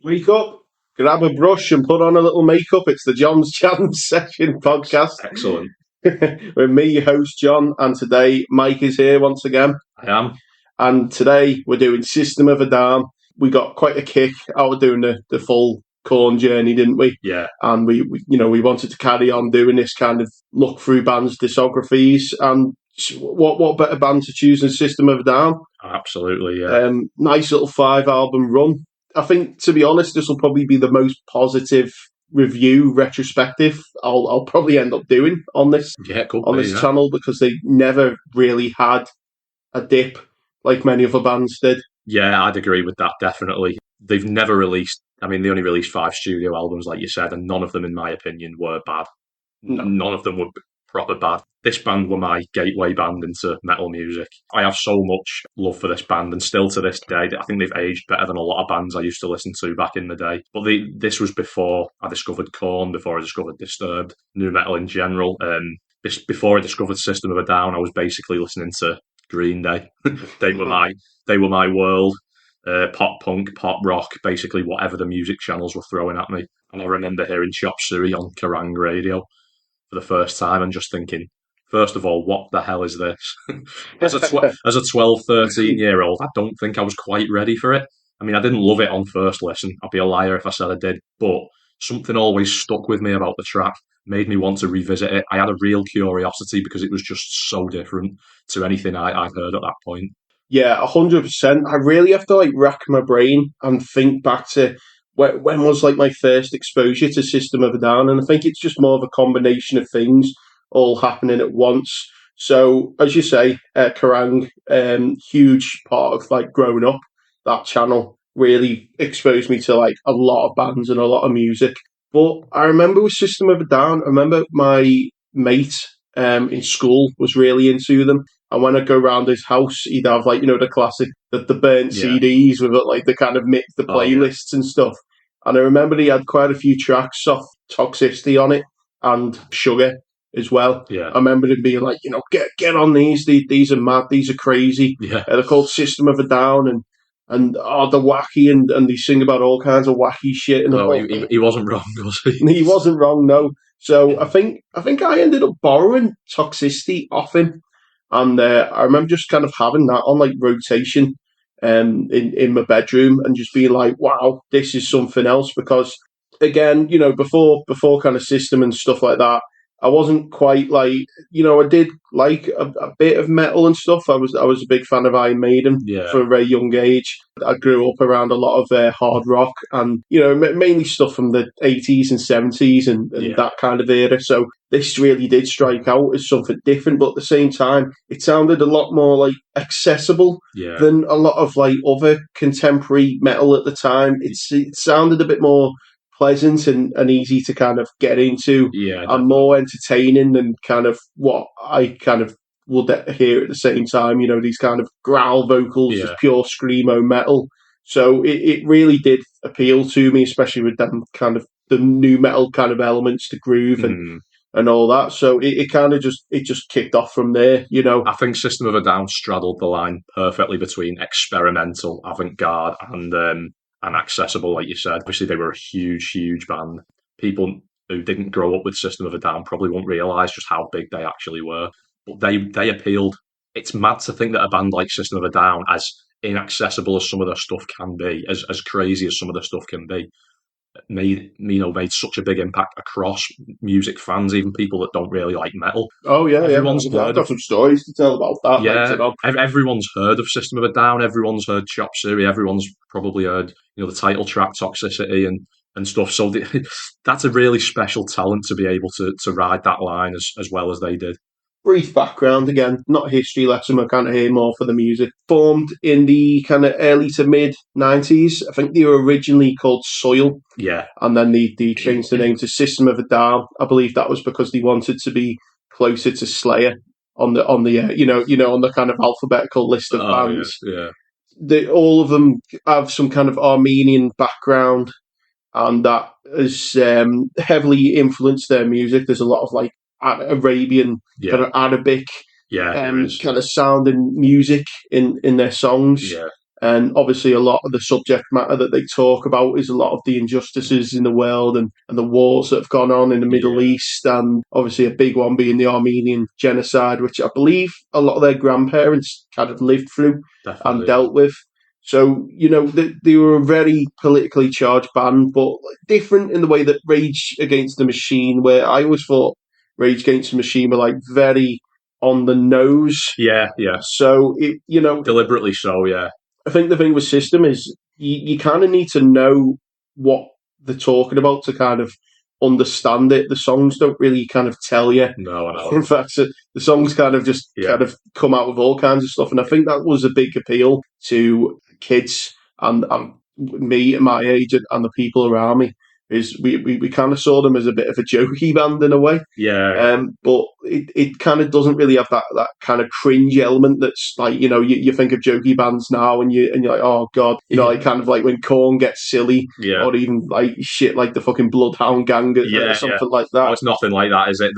Wake up, grab a brush and put on a little makeup. It's the John's Jam Session podcast. Excellent. With me, your host, John, and today Mike is here once again. I am. And today we're doing System of a Down. We got quite a kick out of doing the full Corn journey, didn't we? Yeah. And we wanted to carry on doing this kind of look through bands' discographies. And what better band to choose than System of a Down? Absolutely, yeah. Nice little 5-album run. I think, to be honest, this will probably be the most positive review retrospective I'll probably end up doing on this channel, because they never really had a dip like many other bands did. Yeah, I'd agree with that, definitely. They've never released, they only released 5 studio albums, like you said, and none of them, in my opinion, were bad. No. None of them were proper bad. This band were my gateway band into metal music. I have so much love for this band, and still to this day, I think they've aged better than a lot of bands I used to listen to back in the day. But this was before I discovered Korn, before I discovered Disturbed, nu metal in general. Before I discovered System of a Down, I was basically listening to Green Day. They were my world. Pop punk, pop rock, basically whatever the music channels were throwing at me. And I remember hearing Chop Suey on Kerrang radio for the first time and just thinking, first of all, what the hell is this? As a 12, 13-year-old, I don't think I was quite ready for it. I didn't love it on first listen. I'd be a liar if I said I did. But something always stuck with me about the track, made me want to revisit it. I had a real curiosity because it was just so different to anything I'd heard at that point. Yeah, 100%. I really have to rack my brain and think back to when was my first exposure to System of a Down, and I think it's just more of a combination of things all happening at once. So, as you say, Kerrang, huge part of growing up. That channel really exposed me to a lot of bands and a lot of music. But I remember with System of a Down, I remember my mate in school was really into them. And when I'd go around his house, he'd have the classic, the burnt CDs with the kind of mix, the playlists and stuff. And I remember he had quite a few tracks off Toxicity on it and Sugar as well. Yeah. I remember him being get on these are mad, these are crazy. Yeah. They're called System of a Down and they're wacky and they sing about all kinds of wacky shit. And he wasn't wrong, was he? He wasn't wrong, no. So I think I ended up borrowing Toxicity off him. And I remember just kind of having that on rotation in my bedroom and just being wow, this is something else. Because again, before kind of System and stuff like that, I wasn't quite I did a bit of metal and stuff. I was a big fan of Iron Maiden for a very young age. I grew up around a lot of hard rock and, mainly stuff from the 80s and 70s and that kind of era. So this really did strike out as something different, but at the same time, it sounded a lot more accessible than a lot of other contemporary metal at the time. It sounded a bit more pleasant and easy to kind of get into, and more entertaining than kind of what I kind of would hear at the same time. These kind of growl vocals, just pure screamo metal. So it really did appeal to me, especially with them kind of the new metal kind of elements, the groove and all that. So it kind of just kicked off from there. I think System of a Down straddled the line perfectly between experimental, avant-garde, and accessible, like you said. Obviously, they were a huge, huge band. People who didn't grow up with System of a Down probably won't realise just how big they actually were. But they appealed. It's mad to think that a band like System of a Down, as inaccessible as some of their stuff can be, as crazy as some of their stuff can be, made such a big impact across music fans, even people that don't really like metal. Oh yeah, I've got some stories to tell about that. Yeah, everyone's heard of System of a Down. Everyone's heard Chop Suey. Everyone's probably heard the title track Toxicity and stuff. So that's a really special talent to be able to ride that line as well as they did. Brief background again, not a history lesson, we're kind of here more for the music. Formed in the kind of early to mid 90s. I think they were originally called Soil. Yeah. And then they changed the name to System of a Down. I believe that was because they wanted to be closer to Slayer on the on the kind of alphabetical list of bands. Yeah. All of them have some kind of Armenian background, and that has heavily influenced their music. There's a lot of Arabian, kind of Arabic, kind of sound and music in their songs. Yeah. And obviously, a lot of the subject matter that they talk about is a lot of the injustices in the world and the wars that have gone on in the Middle Yeah, East. And obviously, a big one being the Armenian genocide, which I believe a lot of their grandparents kind of lived through and definitely. Yeah. dealt with. So, they were a very politically charged band, but different in the way that Rage Against the Machine, where I always thought Rage Against the Machine were like very on the nose. Yeah, yeah. So, Deliberately so, yeah. I think the thing with System is you kind of need to know what they're talking about to kind of understand it. The songs don't really kind of tell you. No, I know. In fact, the songs kind of just Yeah. kind of come out with all kinds of stuff, and I think that was a big appeal to kids and me at my age and the people around me. Is we kind of saw them as a bit of a jokey band in a way, Yeah. but it kind of doesn't really have that kind of cringe element that's like you think of jokey bands now and you're like, oh god, like kind of like when Korn gets silly, Yeah. or even like shit like the fucking Bloodhound Gang or Yeah, yeah. something like Oh, that. it's nothing like that, is it?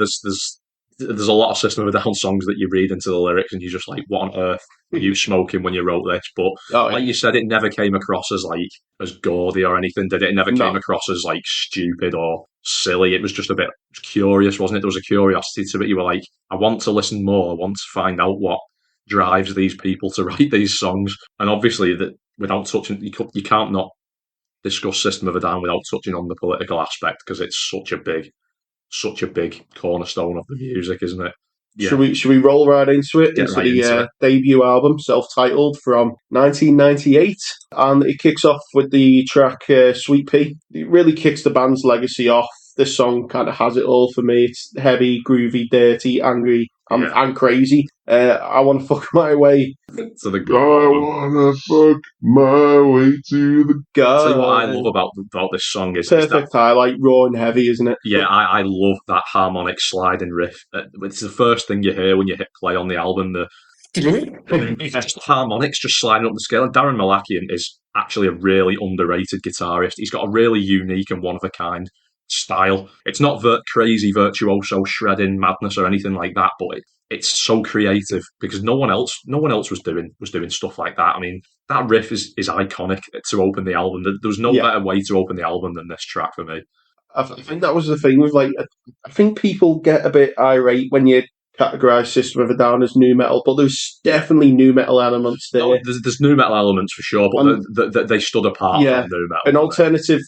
There's a lot of System of a Down songs that you read into the lyrics and you're just like, what on earth were you smoking when you wrote this? But Oh like yeah. you said, it never came across as like as gaudy or anything, did it? It never came No. across as like stupid or silly. It was just a bit curious, wasn't it? There was a curiosity to it. You were like, I want to listen more. I want to find out what drives these people to write these songs. And obviously, that without touching, you can't not discuss System of a Down without touching on the political aspect because it's such a big cornerstone of the music, isn't it? Should Yeah, we roll right into it, get into right the into it. debut album, self-titled, from 1998, and it kicks off with the track "Sweet Pea." It really kicks the band's legacy off. This song kind of has it all for me. It's heavy, groovy, dirty, angry, Yeah, and crazy. I want to fuck my way. to the I garden. wanna fuck my way to the Tell you what I love garden. about this song is that Perfect highlight, raw and heavy, isn't it? yeah, I love that harmonic sliding riff. It's the first thing you hear when you hit play on the album. The just harmonics just sliding up the scale. And Darren Malakian is actually a really underrated guitarist. He's got a really unique and one of a kind style. It's not crazy virtuoso shredding madness or anything like that, but it's so creative because no one else was doing stuff like that. I mean, that riff is iconic to open the album. There was no Yeah. better way to open the album than this track for me. I think that was the thing with like, I think people get a bit irate when you categorize System of a Down as new metal, but there's definitely new metal elements there. No, there's new metal elements for sure, but they stood apart Yeah, from new metal. an alternative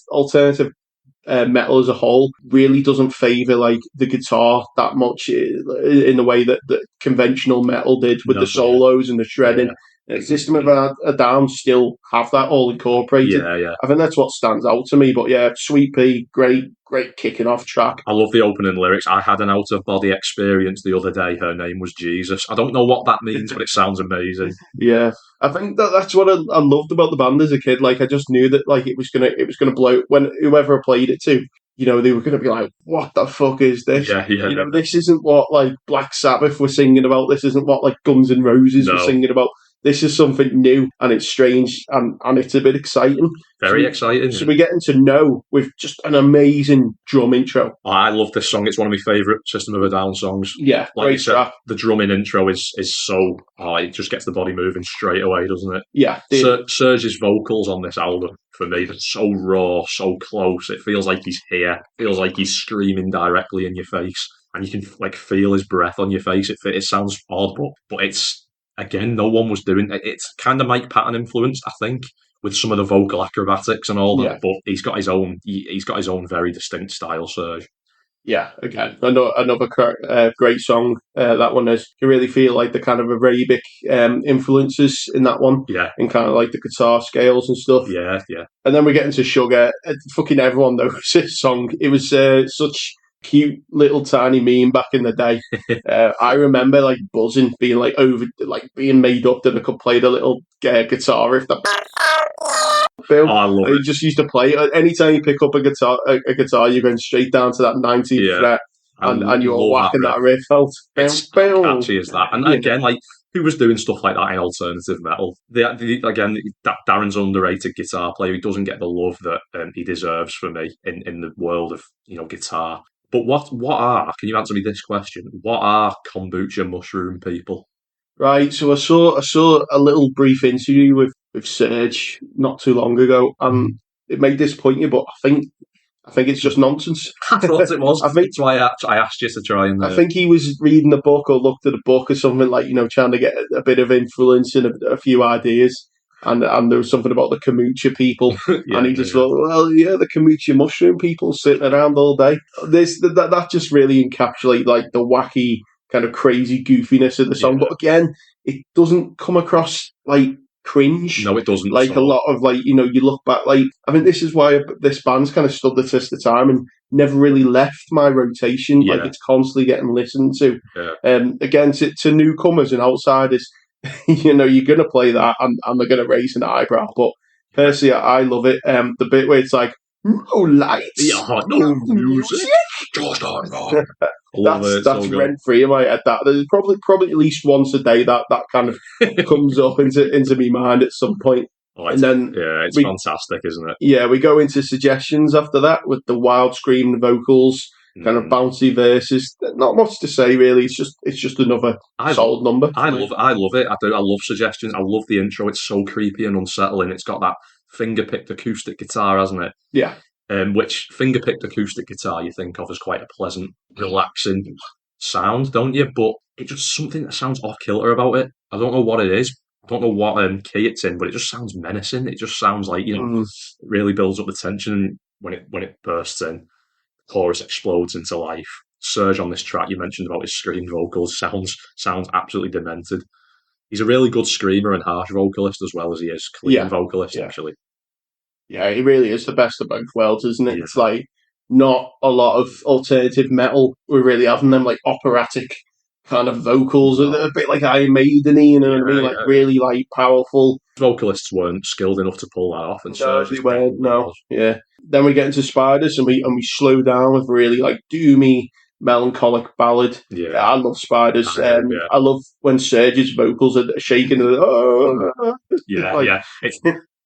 metal as a whole really doesn't favour like the guitar that much in the way that conventional metal did with the solos and the shredding. System of a Down still have that all incorporated. Yeah. I think that's what stands out to me. But yeah, Sweet Pea, great kicking off track. I love the opening lyrics. I had an out of body experience the other day. Her name was Jesus. I don't know what that means, but it sounds amazing. Yeah, I think that's what I loved about the band as a kid. Like, I just knew that like it was gonna blow when whoever I played it to. They were going to be like, "What the fuck is this?" Yeah. This isn't what like Black Sabbath were singing about. This isn't what like Guns N' Roses were singing about. This is something new and it's strange and it's a bit exciting. Very exciting. So we're getting to know with just an amazing drum intro. I love this song. It's one of my favourite System of a Down songs. Yeah, like great track. The drumming intro is so it just gets the body moving straight away, doesn't it? Yeah. Serge's vocals on this album for me, they're so raw, so close. It feels like he's here. It feels like he's screaming directly in your face, and you can like feel his breath on your face. It sounds odd, but it's again, no one was doing it. It's kind of Mike Patton influenced, I think, with some of the vocal acrobatics and all that. Yeah. But he's got his own very distinct style, Serge. Yeah, again, another great song. That one is. You really feel like the kind of Arabic influences in that one. Yeah. And kind of like the guitar scales and stuff. Yeah. And then we get into Sugar. Fucking everyone knows this song. It was such cute little tiny meme back in the day. I remember like buzzing, being like being made up that I could play the little guitar riff. Bill, I love it. Just used to play. Anytime you pick up a guitar, you're going straight down to that 19th fret, and you're whacking that riff out. It's catchy as that. And again, like, who was doing stuff like that in alternative metal? Again, that Darren's underrated guitar player. He doesn't get the love that he deserves for me in the world of guitar. But what are? Can you answer me this question? What are kombucha mushroom people? Right, so I saw a little brief interview with Serge not too long ago, and it may disappoint you, but I think it's just nonsense. I thought it was. I think That's why I asked you to try and. I think he was reading a book or looked at a book or something, like, trying to get a bit of influence and a few ideas. And there was something about the kombucha people, and Yeah, he just yeah, thought, well, yeah, the kombucha mushroom people sitting around all day. That just really encapsulates like the wacky kind of crazy goofiness of the song. yeah. But again, it doesn't come across like cringe. No, it doesn't at Like a all. lot of like, you look back, like, I think this is why this band's kind of stood the test of time and never really left my rotation. Like, Yeah, it's constantly getting listened to. yeah. Again, to newcomers and outsiders, you're going to play that and they're going to raise an eyebrow. But personally, I love it. The bit where it's like, no lights, Yeah, no no music. music. Just on rock. I love it. That's So good. rent free in my head. That there's probably at least once a day that kind of comes up into my mind at some point. Oh, And then it's we fantastic, isn't it? yeah, we go into suggestions after that with the wild screaming vocals, kind of Mm. bouncy verses. Not much to say really. It's just another I solid number. I love it. I do. I love suggestions. I love the intro. It's so creepy and unsettling. It's got that finger picked acoustic guitar, hasn't it? Yeah, Which finger picked acoustic guitar you think of as quite a pleasant, relaxing sound, don't you? But it's just something that sounds off kilter about it. I don't know what it is. I don't know what key it's in, but it just sounds menacing. It just sounds like mm, it really builds up the tension when it bursts in. The chorus explodes into life. Surge on this track you mentioned about his scream vocals sounds absolutely demented. He's a really good screamer and harsh vocalist as well as he is clean yeah, vocalist. yeah, Actually, yeah. It really is the best of both worlds, isn't it? yeah, It's like not a lot of alternative metal. We're really having them like operatic kind of vocals, no, a bit like Iron Maiden, you know what I yeah, mean? Like yeah. really like powerful. Vocalists weren't skilled enough to pull that off, and No, Surge they just weren't. definitely No, was. yeah. Then we get into Spiders, and we slow down with really like doomy, melancholic ballad. Yeah, Yeah, I love Spiders. yeah, I love when Serge's vocals are shaking. And, oh, yeah, like yeah.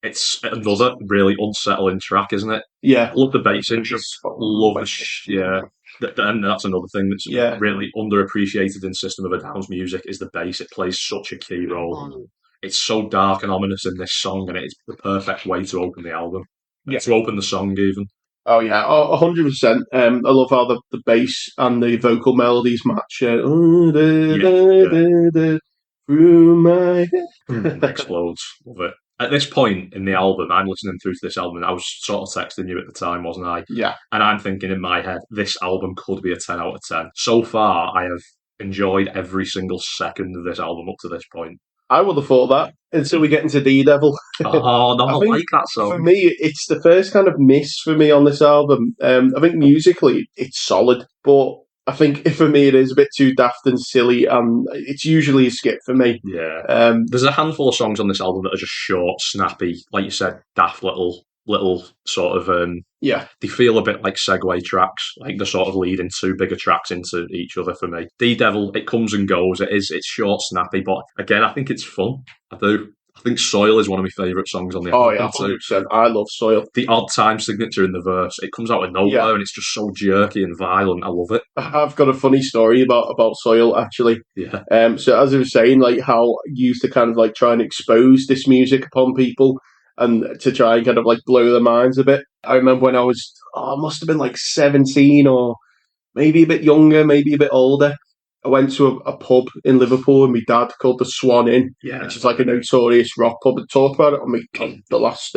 It's another really unsettling track, isn't it? yeah, I love the bass intro. just Love yeah. And that's another thing that's yeah. really underappreciated in System of a Down's music is the bass. It plays such a key role. It's so dark and ominous in this song, and it's the perfect way to open the album, Yeah. to open the song even. Oh yeah, 100%. I love how the bass and the vocal melodies match. Yeah, yeah. Through my head. Explodes. Love it. At this point in the album, I'm listening through to this album, and I was sort of texting you at the time, wasn't I? Yeah, And I'm thinking in my head, this album could be a 10 out of 10. So far, I have enjoyed every single second of this album up to this point. I would have thought that until we get into D Devil. Oh, no, I I think like that for song. me, it's the first kind of miss for me on this album. I think musically it's solid, but I think for me it is a bit too daft and silly, and it's usually a skip for me. Yeah. Um, There's a handful of songs on this album that are just short, snappy, like you said, daft little sort of yeah, they feel a bit like segue tracks, like they're sort of leading two bigger tracks into each other for me. D Devil, it comes and goes. It's short, snappy, but again, I think it's fun. I do. I think Soil is one of my favourite songs on the oh album yeah, too. 100%. I love Soil. The odd time signature in the verse, it comes out of nowhere Yeah, and it's just so jerky and violent. I love it. I've got a funny story about Soil actually. Yeah. So as I was saying, like how I used to kind of like try and expose this music upon people and to try and kind of like blow their minds a bit. I remember when I must have been like 17 or maybe a bit younger, maybe a bit older. I went to a pub in Liverpool and my dad called the Swan Inn, Yeah. which is like a notorious rock pub. I talked about it on the last,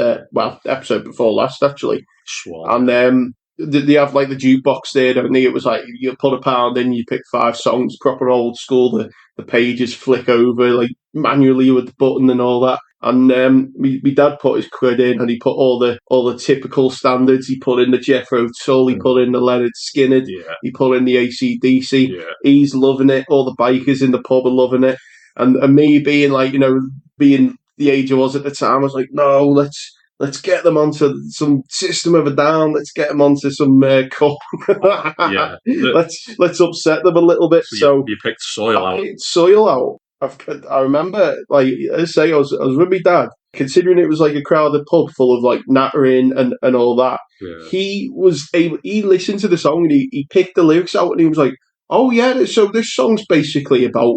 episode before last actually. Swan. And they have like the jukebox there, don't they? It was like you put a pound in, you pick 5 songs, proper old school. The pages flick over like manually with the button and all that. And my dad put his quid in, and he put all the typical standards. He put in the Jethro Tull, he put in the Leonard Skinner, Yeah. he put in the AC/DC. Yeah. He's loving it. All the bikers in the pub are loving it. And me being like, being the age I was at the time, I was like, no, let's get them onto some System of a Down. Let's get them onto some Cup. Yeah. Let's upset them a little bit. So you picked Soil I out. picked Soil out. I remember, like I say, I was with my dad. Considering it was like a crowded pub full of like nattering and all that, Yeah. he listened to the song and he picked the lyrics out and he was like, oh yeah, so this song's basically about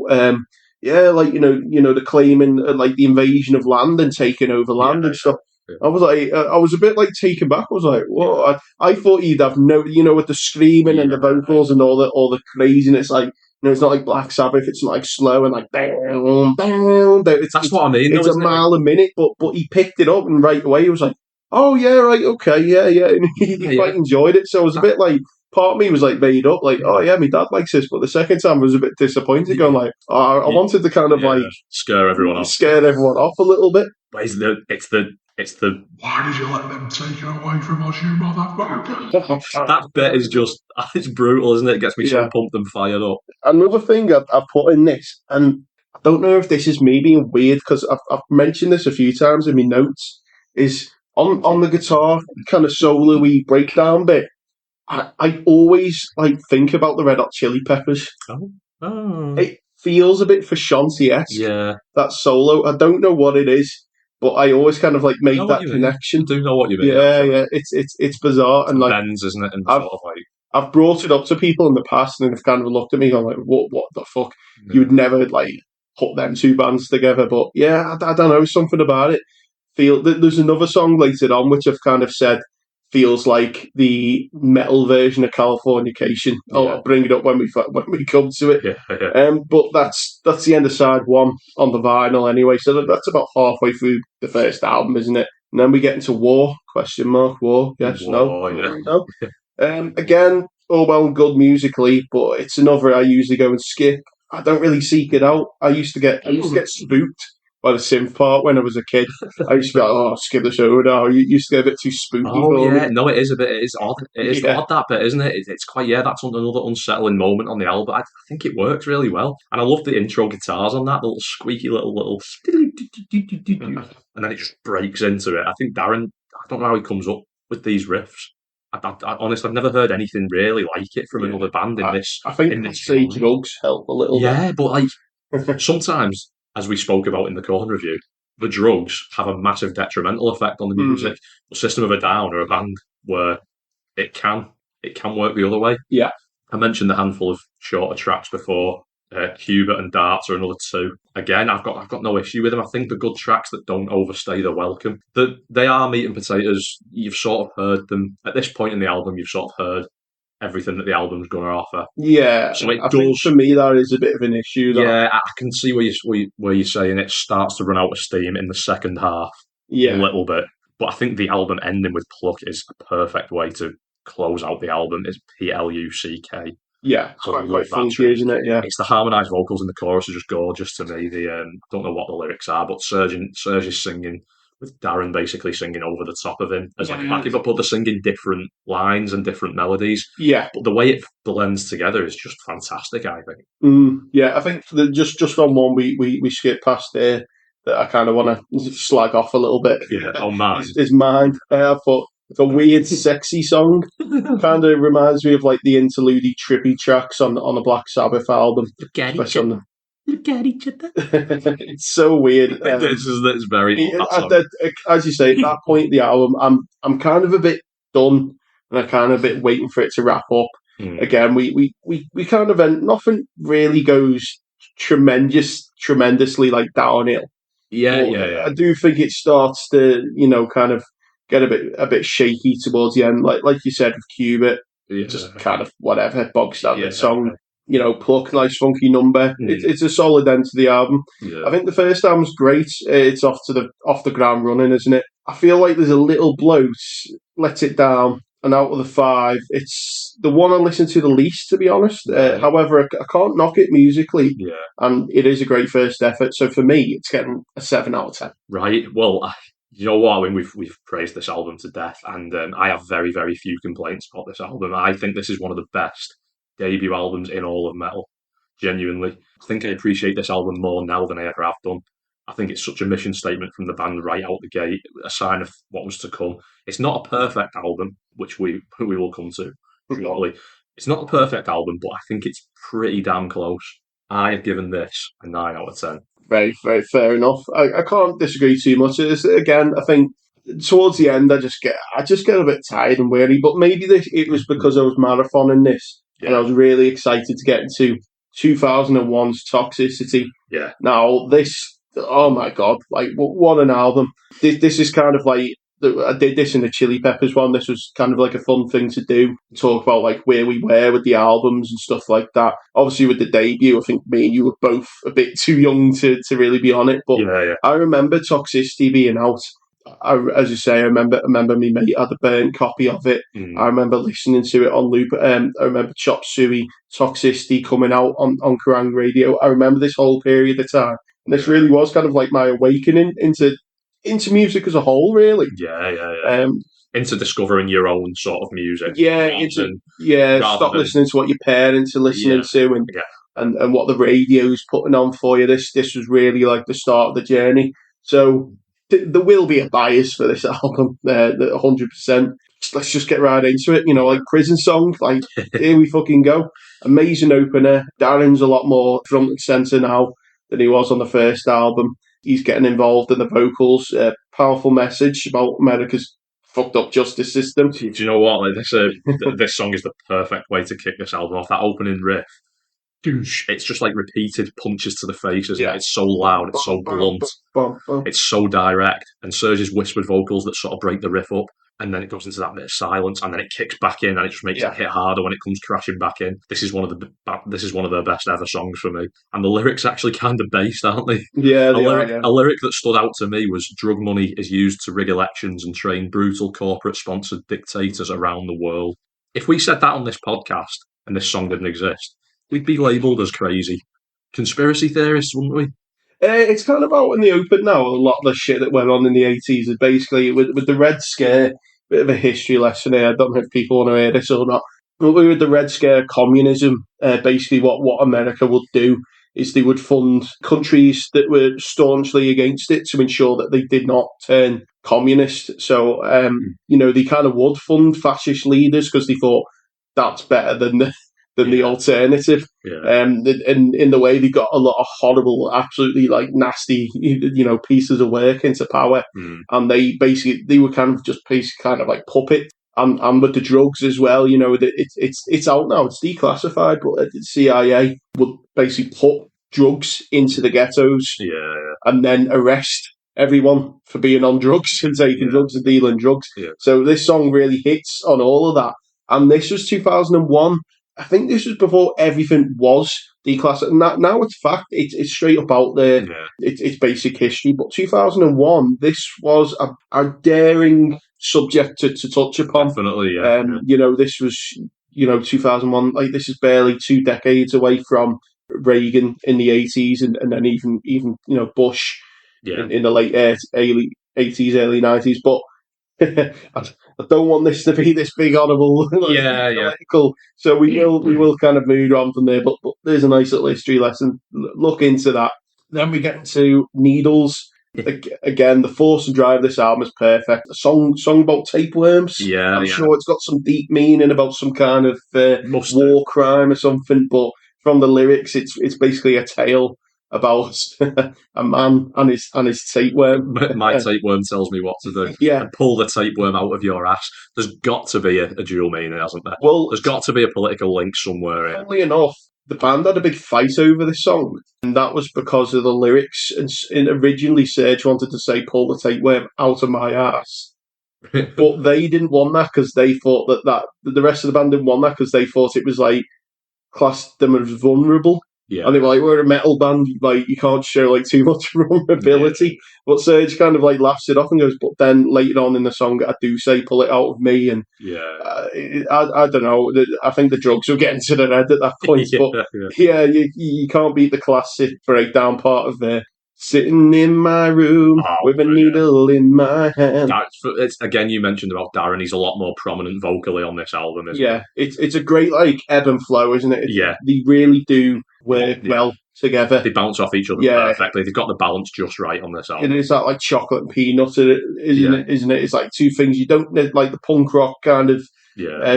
Yeah, like the claiming like the invasion of land and taking over land and stuff. Yeah. I was a bit like taken back. I was like, what? I thought he'd have with the screaming and the vocals and all the craziness. Like, it's not like Black Sabbath. It's not like slow and like bam, bam. That's what I mean. It's a mile a minute, but he picked it up and right away he was like, oh yeah, right, okay, yeah, and he quite enjoyed it. So I was a bit like. Part of me was like made up, like, oh yeah, my dad likes this, but the second time I was a bit disappointed, going like, I wanted to kind of like scare everyone off a little bit. But it's the why did you let them take it away from us, you motherfucker? That bit is just it's brutal, isn't it? It gets me so pumped and fired up. Another thing I've put in this, and I don't know if this is me being weird because I've mentioned this a few times in my notes, is on the guitar kind of solo-y breakdown bit. I always like think about the Red Hot Chili Peppers. Oh. It feels a bit Frusciante-esque. Yeah. That solo. I don't know what it is, but I always kind of like make that connection. I do know what you mean. Yeah. It's bizarre and like bends, isn't it? And I've brought it up to people in the past and they've kind of looked at me going like, what the fuck? You would never like put them two bands together. But yeah, I don't know, something about it. There's another song later on which I've kind of said feels like the metal version of Californication. I'll bring it up when we come to it. Yeah. But that's the end of side one on the vinyl anyway. So that's about halfway through the first album, isn't it? And then we get into War? War? Yes, War, no. Again, all well and good musically, but it's another I usually go and skip. I don't really seek it out. I used to get spooked by the synth part when I was a kid. I used to be like, skip this over now. You used to get a bit too spooky for me. No, it is a bit, it is odd. It is odd, that bit, isn't it? It's quite, that's another unsettling moment on the album. I think it works really well. And I love the intro guitars on that, the little squeaky little and then it just breaks into it. I think Darren, I don't know how he comes up with these riffs. I honestly, I've never heard anything really like it from another band in this. I think drugs help a little bit. Yeah, but like sometimes, as we spoke about in the Corn review, the drugs have a massive detrimental effect on the music. The System of a Down or a band where it can work the other way. Yeah. I mentioned the handful of shorter tracks before. Hubert and Darts are another two. Again, I've got no issue with them. I think the good tracks that don't overstay their welcome. They are meat and potatoes. You've sort of heard them. At this point in the album, you've sort of heard everything that the album's going to offer. Yeah, so I think for me that is a bit of an issue. Yeah, I can see where you're saying it starts to run out of steam in the second half. Yeah, a little bit. But I think the album ending with Pluck is a perfect way to close out the album. It's PLUCK. Yeah, quite funky, isn't it? Yeah, it's the harmonised vocals in the chorus are just gorgeous to me. Don't know what the lyrics are, but Serge is singing with Darren basically singing over the top of him as like a backing up, but they're singing different lines and different melodies. Yeah, but the way it blends together is just fantastic, I think. Yeah, I think just on one we skipped past there that I kind of want to slag off a little bit. Yeah, on mine is mine. But it's a weird, sexy song. Kind of reminds me of like the interlude trippy tracks on a Black Sabbath album. Look at each other. It's so weird. It's very. As you say, at that point in the album, I'm kind of a bit done, and I'm kind of a bit waiting for it to wrap up. Again, we kind of end. Nothing really goes tremendously like downhill. Yeah. I do think it starts to kind of get a bit shaky towards the end, like you said with Cubit, just kind of whatever bog standard song. Pluck, nice funky number. It's a solid end to the album. I think the first album's great. It's off the ground running, isn't it? I feel like there's a little bloat lets it down, and out of the 5, it's the one I listen to the least, to be honest. However, I can't knock it musically, and it is a great first effort. So for me, it's getting a 7 out of 10. Right. Well, you know what? I mean, we've praised this album to death, and I have very, very few complaints about this album. I think this is one of the best debut albums in all of metal. Genuinely, I think I appreciate this album more now than I ever have done. I think it's such a mission statement from the band right out the gate, a sign of what was to come. It's not a perfect album, which we will come to shortly. It's not a perfect album, but I think it's pretty damn close. I have given this a 9 out of 10. Very, very fair enough. I can't disagree too much. Again, I think towards the end, I just get a bit tired and weary. But maybe it was because I was marathoning this, and I was really excited to get into 2001's Toxicity. Yeah. Now, this, oh my God, like, what an album. This is kind of like, I did this in the Chili Peppers one. This was kind of like a fun thing to do, talk about like where we were with the albums and stuff like that. Obviously, with the debut, I think me and you were both a bit too young to really be on it. But Yeah. I remember Toxicity being out. As you say, I remember my mate had a burnt copy of it. I remember listening to it on loop. I remember Chop Suey, Toxicity coming out on Kerrang Radio. I remember this whole period of time. And this really was kind of like my awakening into music as a whole, really. Yeah. Into discovering your own sort of music. Stop listening to what your parents are listening to and what the radio's putting on for you. This was really like the start of the journey. So there will be a bias for this album, 100%. Let's just get right into it. Like Prison Song, like here we fucking go. Amazing opener. Darren's a lot more front and centre now than he was on the first album. He's getting involved in the vocals. Powerful message about America's fucked up justice system. Do you know what? Like this song is the perfect way to kick this album off. That opening riff. It's just like repeated punches to the face, isn't it? It's so loud, it's so blunt, it's so direct, and Serge's whispered vocals that sort of break the riff up, and then it goes into that bit of silence, and then it kicks back in, and it just makes it hit harder when it comes crashing back in. This is one of their best ever songs for me, and the lyrics actually kind of based, aren't they? Yeah, a lyric that stood out to me was "Drug money is used to rig elections and train brutal corporate-sponsored dictators around the world." If we said that on this podcast and this song didn't exist, we'd be labelled as crazy conspiracy theorists, wouldn't we? It's kind of out in the open now. A lot of the shit that went on in the 80s is basically with the Red Scare. Bit of a history lesson here. I don't know if people want to hear this or not. But with the Red Scare, communism, basically what America would do is they would fund countries that were staunchly against it to ensure that they did not turn communist. So, they kind of would fund fascist leaders because they thought that's better than the alternative. And in the way they got a lot of horrible, absolutely like nasty, pieces of work into power. And they were kind of like puppet. And with the drugs as well, it's out now, it's declassified, but the CIA would basically put drugs into the ghettos and then arrest everyone for being on drugs and taking drugs and dealing drugs. So this song really hits on all of that. And this was 2001. I think this was before everything was declassified. Now it's fact. It's straight up out there. It's basic history. But 2001, this was a daring subject to touch upon. Definitely, this was, 2001. Like, this is barely 2 decades away from Reagan in the 80s and then even Bush in the late 80s, early 90s. But I don't want this to be this big honourable political. So we will kind of move on from there. But there's a nice little history lesson. Look into that. Then we get to Needles. Again, the force and drive of this album is perfect. A song about tapeworms. I'm sure it's got some deep meaning about some kind of war crime or something. But from the lyrics, it's basically a tale about a man and his tapeworm. My tapeworm tells me what to do. And pull the tapeworm out of your ass. There's got to be a dual meaning, hasn't there? Well, there's got to be a political link somewhere in. Funnily enough, the band had a big fight over this song, and that was because of the lyrics. And originally, Serge wanted to say "pull the tapeworm out of my ass," but they didn't want that because they thought that the rest of the band didn't want that because they thought it was like classed them as vulnerable. And they were like, we're a metal band, like you can't show like too much vulnerability. But Serge kind of like laughs it off and goes, but then later on in the song, I do say pull it out of me. And I don't know. I think the drugs were getting to their head at that point. You can't beat the classic breakdown part of sitting in my room with a needle in my hand. Again, you mentioned about Darren. He's a lot more prominent vocally on this album, isn't he? It's a great like ebb and flow, isn't it? They really do work well together. They bounce off each other perfectly. They've got the balance just right on this album. It is that like chocolate and peanut, isn't it? It's like two things you don't need, like the punk rock kind of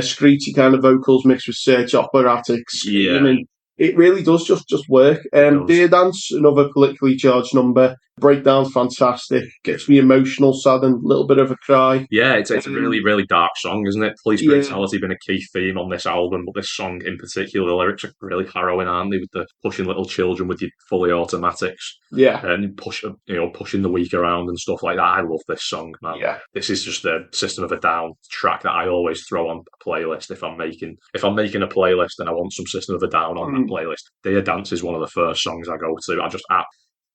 screechy kind of vocals mixed with Serge operatic. I mean, it really does just work. Dear Dance, another politically charged number. Breakdown's fantastic. Gets me emotional, sad, and a little bit of a cry. Yeah, it's a really, really dark song, isn't it? Police Yeah. brutality been a key theme on this album, but this song in particular, the lyrics are really harrowing, aren't they? With the pushing little children with your fully automatics, Yeah. and pushing the weak around and stuff like that. I love this song, man. Yeah. This is just a System of a Down track that I always throw on a playlist if I'm making a playlist and I want some System of a Down on that playlist. Dear Dance is one of the first songs I go to. I just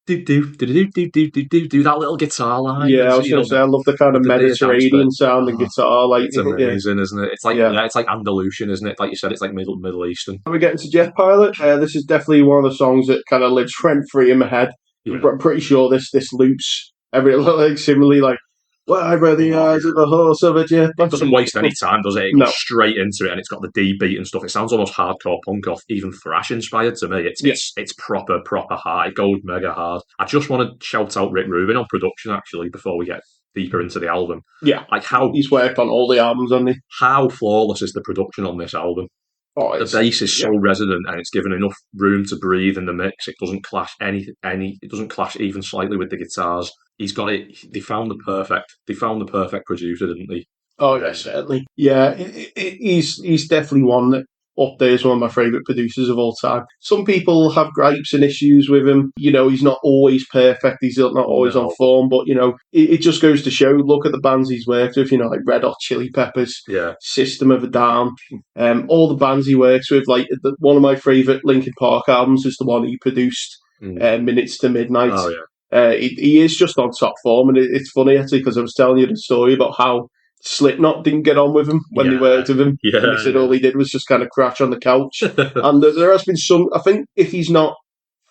do that little guitar line. Yeah, I was going to say, I love the kind of Mediterranean sound and guitar. Like, it's amazing, isn't it? It's like it's like Andalusian, isn't it? Like you said, it's like Middle Eastern. We're getting to Jet Pilot. This is definitely one of the songs that kind of lives rent free in my head. Yeah. I'm pretty sure this loops every like similarly like. Why were the eyes of the horse of a jet? It doesn't waste any time, does it? It goes straight into it, and it's got the D beat and stuff. It sounds almost hardcore punk or even thrash inspired to me. It's proper hard. It goes mega hard. I just want to shout out Rick Rubin on production actually before we get deeper into the album. Yeah, like how he's worked on all the albums, hasn't he? How flawless is the production on this album? Oh, the bass is so resonant, and it's given enough room to breathe in the mix. It doesn't clash it doesn't clash even slightly with the guitars. He's got it. They found the perfect producer, didn't they? Oh, yeah, certainly. Yeah, he's definitely one that up there is one of my favourite producers of all time. Some people have gripes and issues with him. You know, he's not always perfect. He's not always on form, but, you know, it just goes to show, look at the bands he's worked with, you know, like Red Hot Chili Peppers, System of a Down, all the bands he works with. Like, one of my favourite Linkin Park albums is the one he produced, Minutes to Midnight. Oh, yeah. He is just on top form, and it's funny, actually, because I was telling you the story about how Slipknot didn't get on with him when they worked with him. Yeah, and he said all he did was just kind of crash on the couch. And there has been some, I think if he's not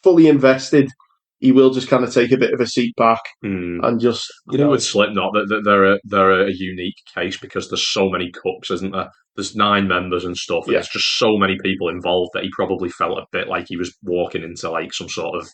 fully invested, he will just kind of take a bit of a seat back and just, you know. With Slipknot, they're a unique case because there's so many cooks, isn't there? There's 9 members and stuff, and there's just so many people involved that he probably felt a bit like he was walking into like some sort of,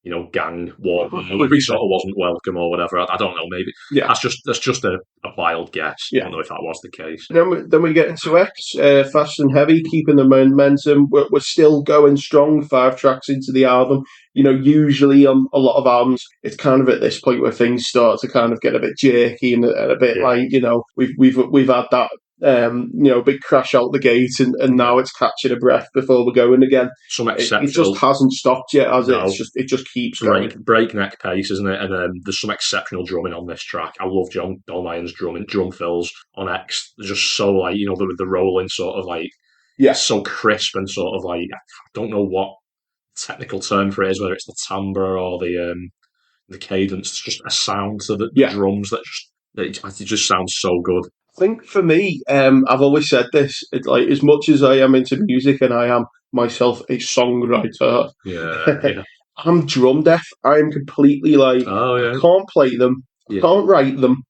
you know, gang war. He sort of wasn't welcome or whatever. I don't know. Maybe that's just a wild guess. I don't know if that was the case. Then we get into X, Fast and Heavy, keeping the momentum. We're still going strong. 5 tracks into the album. You know, usually on a lot of albums, it's kind of at this point where things start to kind of get a bit jerky and a bit like, you know, we've had that. You know, big crash out the gate, and now it's catching a breath before we're going again. It just hasn't stopped yet, has it? It just keeps going. Breakneck pace, isn't it? And there's some exceptional drumming on this track. I love John Dolmayan's drum fills on X. They're just so like, you know, the rolling sort of like, so crisp and sort of like, I don't know what technical term for it is, whether it's the timbre or the cadence. It's just a sound to the drums that it just sounds so good. I think for me, I've always said this, like as much as I am into music and I am myself a songwriter, I'm drum deaf. I am completely like, I can't play them, can't write them.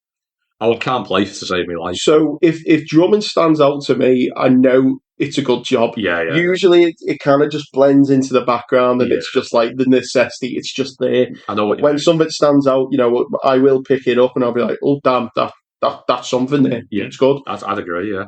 I can't play to save my life. So if drumming stands out to me, I know it's a good job. Usually it kind of just blends into the background and it's just like the necessity, it's just there. I know when something stands out, you know, I will pick it up and I'll be like, oh damn, that's something there. Yeah, it's good. I'd agree. Yeah.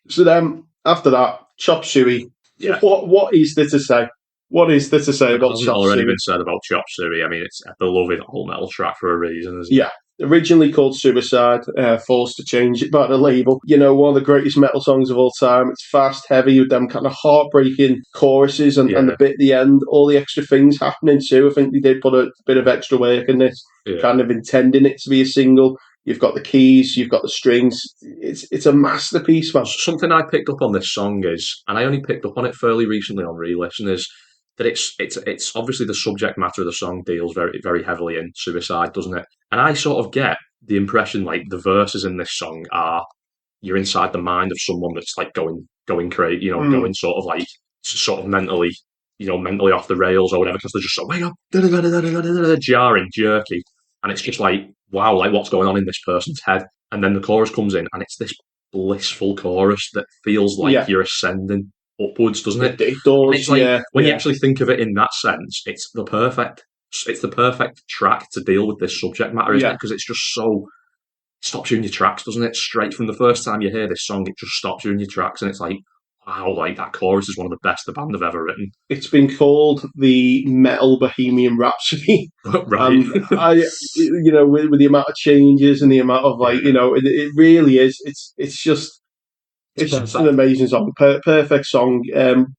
So then after that, Chop Suey. Yeah. What is there to say? What is there to say about Chop Suey? Already been said about Chop Suey. I mean, it's a beloved whole metal track for a reason, isn't it? Yeah. Originally called Suicide, forced to change it by the label. You know, one of the greatest metal songs of all time. It's fast, heavy, with them kind of heartbreaking choruses and the bit at the end, all the extra things happening too. I think they did put a bit of extra work in this, kind of intending it to be a single. You've got the keys, you've got the strings. It's a masterpiece, man. Something I picked up on this song is, and I only picked up on it fairly recently on re-listen, is that it's obviously the subject matter of the song deals very, very heavily in suicide, doesn't it? And I sort of get the impression like the verses in this song are you're inside the mind of someone that's like going crazy, you know, going sort of mentally off the rails or whatever, because they're just so wake up, jarring, jerky, and it's just like, wow, like what's going on in this person's head? And then the chorus comes in, and it's this blissful chorus that feels like you're ascending upwards, doesn't it? It does. It's like, when you actually think of it in that sense, it's the perfect track to deal with this subject matter, isn't it? Because it's just so stops you in your tracks, doesn't it? Straight from the first time you hear this song, it just stops you in your tracks, and it's like, wow, like that chorus is one of the best the band have ever written. It's been called the Metal Bohemian Rhapsody. Right. With the amount of changes and the amount of it really is. It's just an amazing song. Perfect song.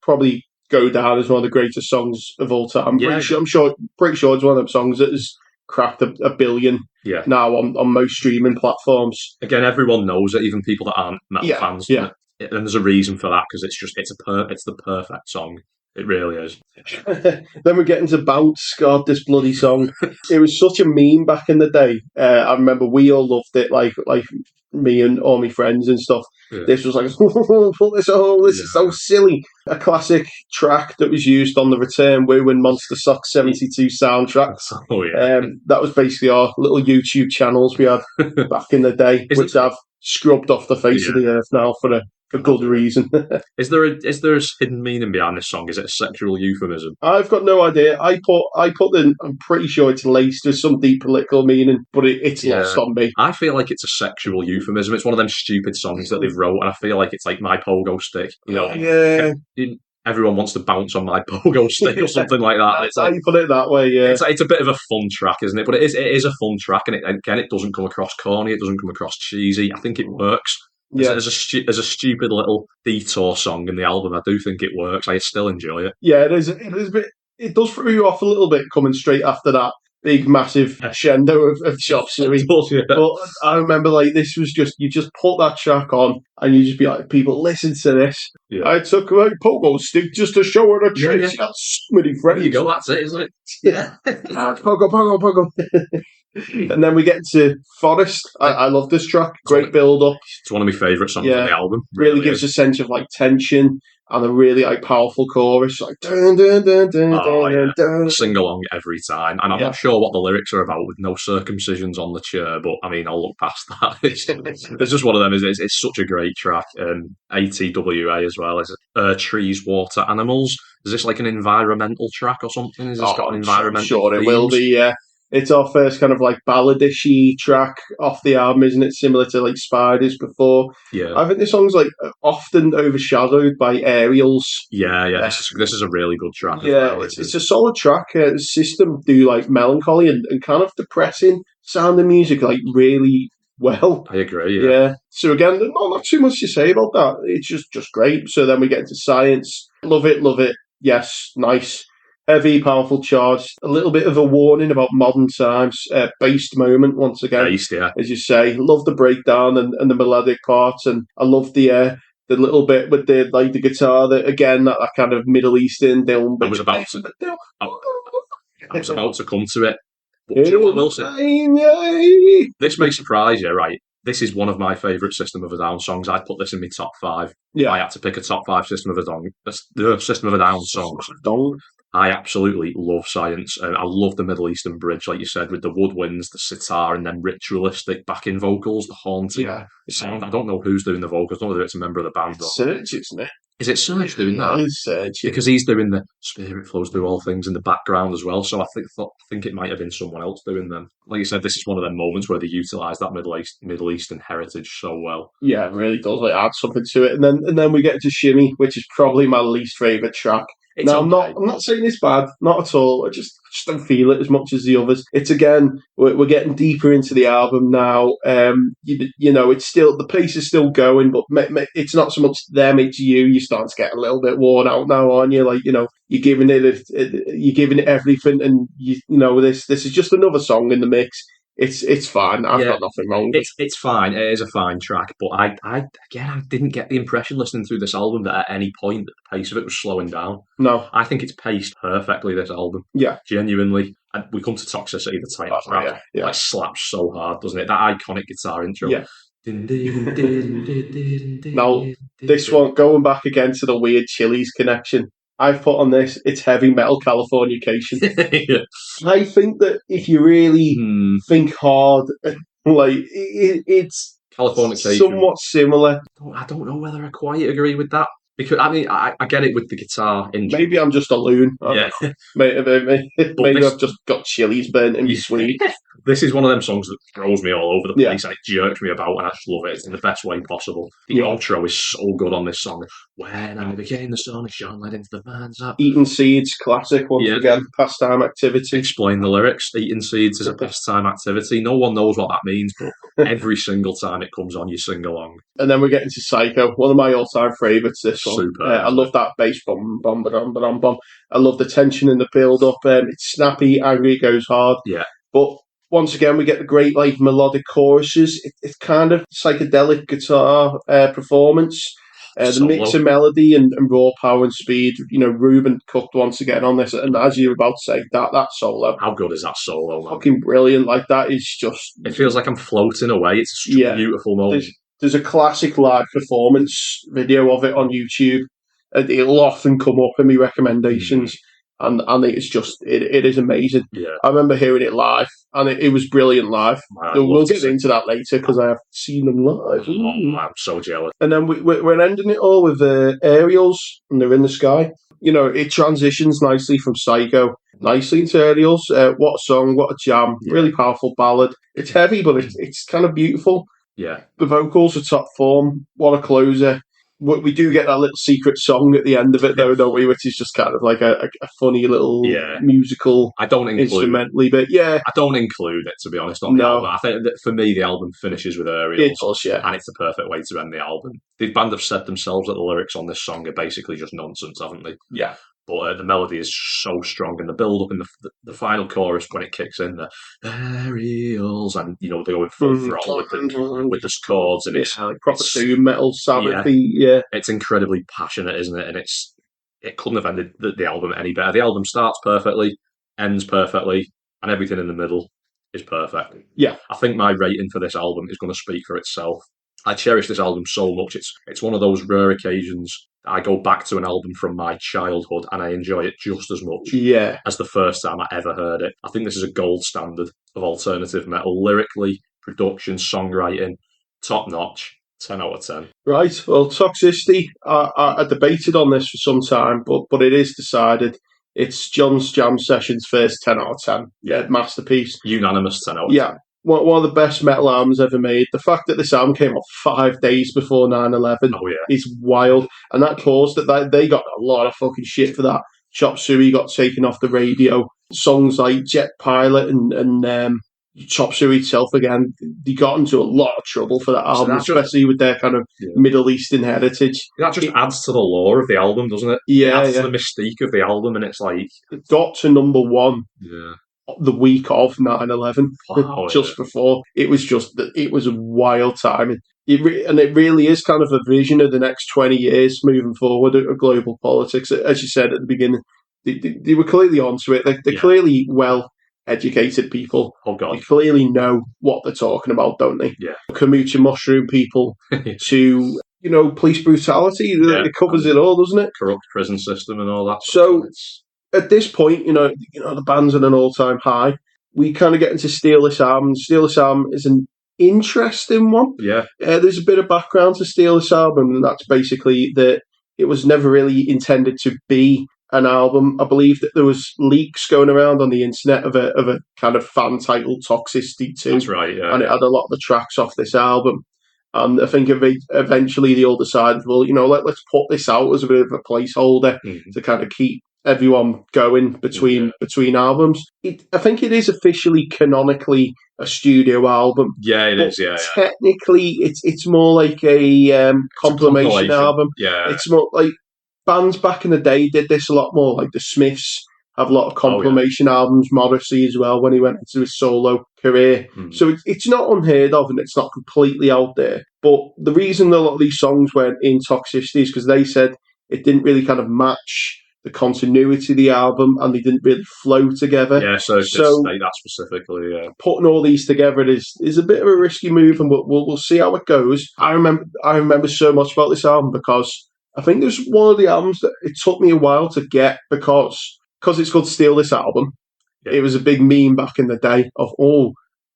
Probably go down as one of the greatest songs of all time. Pretty sure it's one of them songs that has cracked a billion now on most streaming platforms. Again, everyone knows it, even people that aren't metal fans. Yeah. And there's a reason for that, because it's the perfect song. It really is. Then we get into Bounce. God, this bloody song. It was such a meme back in the day. I remember we all loved it, like me and all my friends and stuff. Yeah. This was like, this is so silly. A classic track that was used on the Return Woo and Monster Sucks 72 soundtracks. Oh, yeah. That was basically our little YouTube channels we had back in the day, which I've scrubbed off the face of the earth now for good reason. Is there a hidden meaning behind this song? Is it a sexual euphemism? I've got no idea. I'm pretty sure it's laced with some deep political meaning, but it's lost on me. I feel like it's a sexual euphemism. It's one of them stupid songs that they've wrote, and I feel like it's like my pogo stick. Everyone wants to bounce on my pogo stick or something like that. That's how you put it that way, yeah. It's a bit of a fun track, isn't it? But it is a fun track, and it doesn't come across corny. It doesn't come across cheesy. I think it works. Yeah. As a stupid little detour song in the album, I do think it works. I still enjoy it. Yeah, it is. It does throw you off a little bit coming straight after that big massive crescendo of Chop Suey. But I remember this was you just put that track on and you just be like, people, listen to this. Yeah. I took my pogo stick just to show her the tricks. Yeah. That's so many friends. There you go, that's it, isn't it? Yeah. Pogo. And then we get to Forest. I love this track. Great build up. It's one of my favourite songs on the album. Really gives a sense of tension and a really powerful chorus. Dun, dun, dun, dun, dun, dun. Sing along every time. And I'm not sure what the lyrics are about with no circumcisions on the chair, but I mean, I'll look past that. It's just one of them. It's such a great track. ATWA as well. Is it Trees, Water, Animals? Is this like an environmental track or something? Has this got an environmental Sure, themes? It will be, yeah. It's our first kind of balladish-y track off the album, isn't it? Similar to Spiders before. Yeah. I think this song's often overshadowed by Aerials. Yeah. This is a really good track. Yeah, it's a solid track. The System do melancholy and kind of depressing sounding music really well. I agree. Yeah. So again, not too much to say about that. It's just great. So then we get into Science. Love it. Yes, nice. Heavy, powerful charge. A little bit of a warning about modern times. Based moment once again. Based, yeah. As you say. Love the breakdown and the melodic parts, and I love the little bit with the guitar that again that kind of Middle Eastern. I was about to come to it. But do you know what, Wilson? This may surprise you, right? This is one of my favourite System of a Down songs. I'd put this in my top 5. Yeah. I had to pick a top 5 System of a Down songs. I absolutely love Science. I love the Middle Eastern bridge, like you said, with the woodwinds, the sitar, and then ritualistic backing vocals, the haunting. Yeah. I don't know who's doing the vocals. I don't know if it's a member of the band. Serge, isn't it? Is it Serge doing that? It is Serge. Because he's doing the spirit flows through all things in the background as well. So I think it might have been someone else doing them. Like you said, this is one of them moments where they utilise that Middle Eastern heritage so well. Yeah, it really does. Add something to it, and then we get to Shimmy, which is probably my least favourite track. Now, I'm not saying it's bad, not at all. I just don't feel it as much as the others. It's again, we're getting deeper into the album now. It's still, the pace is still going, but it's not so much them, it's you. You're starting to get a little bit worn out now, aren't you? You're giving it everything, and this is just another song in the mix. It's fine. I've got nothing wrong with it. It's fine. It is a fine track, but I didn't get the impression listening through this album that at any point the pace of it was slowing down. No. I think it's paced perfectly, this album. Yeah. Genuinely. And we come to Toxicity, the title track. Yeah. Slaps so hard, doesn't it? That iconic guitar intro. Yeah. Now, this one, going back again to the weird Chili's connection, I've put on this, it's heavy metal Californication. Yeah. I think that if you really think hard, it's Californication. Somewhat similar. I don't know whether I quite agree with that. Because, I mean, I get it with the guitar intro. Maybe I'm just a loon. Yeah. Maybe I've just got Chili's burnt in my sweet. This is one of them songs that throws me all over the place, Yeah. and it jerks me about, and I just love it. It's in the best way possible. The outro is so good on this song. When I became the sun, it shone light into the man's up. Eating seeds, classic once again, pastime activity. Explain the lyrics. Eating seeds is a pastime activity. No one knows what that means, but every single time it comes on, you sing along. And then we get into Psycho, one of my all-time favourites, this one. Super. I love that bass, bum, bum, bum, bum, bum. I love the tension in the build-up. It's snappy, angry, it goes hard. Yeah. But once again, we get the great like melodic choruses. It's kind of psychedelic guitar performance. The mix of melody and raw power and speed. Ruben cooked once again on this. And as you were about to say, that solo. How good is that solo, man? Fucking brilliant. Like, that is just... It feels like I'm floating away. It's such a beautiful moment. There's a classic live performance video of it on YouTube. It'll often come up in my recommendations. And it's just, it is amazing. Yeah. I remember hearing it live, and it was brilliant live. We'll get into that later, because I have seen them live. I'm so jealous. And then we're ending it all with aerials, and they're in the sky. It transitions nicely from Psycho, nicely into aerials. What a song, what a jam. Really powerful ballad. It's heavy, but it's kind of beautiful. Yeah. The vocals are top form. What a closer. We do get that little secret song at the end of it, though, don't we? Which is just kind of like a funny little musical, I don't include instrumentally bit. Yeah, I don't include it, to be honest, on the album. I think that for me, the album finishes with aerials, and it's the perfect way to end the album. The band have said themselves that the lyrics on this song are basically just nonsense, haven't they? Yeah. But the melody is so strong, and the build-up in the final chorus when it kicks in, the aerials, and they go in full throttle with the chords, and it's like proper doom metal, Sabbath-y, It's incredibly passionate, isn't it? And it couldn't have ended the album any better. The album starts perfectly, ends perfectly, and everything in the middle is perfect. Yeah, I think my rating for this album is going to speak for itself. I cherish this album so much. It's one of those rare occasions I go back to an album from my childhood and I enjoy it just as much as the first time I ever heard it. I think this is a gold standard of alternative metal. Lyrically, production, songwriting, top notch. 10 out of 10. Right, well, Toxicity, I debated on this for some time, but it is decided. It's John's Jam Sessions' first 10 out of 10. Yeah, masterpiece. Unanimous 10 out of 10. Yeah. One of the best metal albums ever made. The fact that this album came out 5 days before 9/11 is wild. And that caused that they got a lot of fucking shit for that. Chop Suey got taken off the radio. Songs like Jet Pilot and Chop Suey itself again, they got into a lot of trouble for that album, especially with their kind of Middle Eastern heritage. That just adds to the lore of the album, doesn't it? Yeah, it adds to the mystique of the album, and it's like... It got to number one. The week of 9/11, just before. It was a wild time. And it really is kind of a vision of the next 20 years moving forward of global politics. As you said at the beginning, they were clearly onto it. They're clearly well-educated people. Oh, God. They clearly know what they're talking about, don't they? Yeah. Kombucha mushroom people to... police brutality. It covers it all, doesn't it? Corrupt prison system and all that. So... At this point, the band's at an all-time high. We kind of get into Steal This Album. Steal This Album is an interesting one. Yeah. There's a bit of background to Steal This Album, and that's basically that it was never really intended to be an album. I believe that there was leaks going around on the internet of a kind of fan titled Toxicity 2. That's right, yeah. And it had a lot of the tracks off this album. And I think eventually they all decided, well, let's put this out as a bit of a placeholder to kind of keep everyone going between albums. I think it is officially canonically a studio album. Yeah, it is. Yeah. Technically, it's more like a compilation album. Yeah, it's more like bands back in the day did this a lot more. Like the Smiths have a lot of compilation albums. Morrissey as well when he went into his solo career. So it's not unheard of and it's not completely out there. But the reason a lot of these songs went in Toxicity is because they said it didn't really kind of match the continuity of the album, and they didn't really flow together. Yeah, so state that specifically. Yeah, putting all these together is a bit of a risky move, and we'll see how it goes. I remember so much about this album because I think there's one of the albums that it took me a while to get because it's called Steal This Album. Yeah. It was a big meme back in the day of are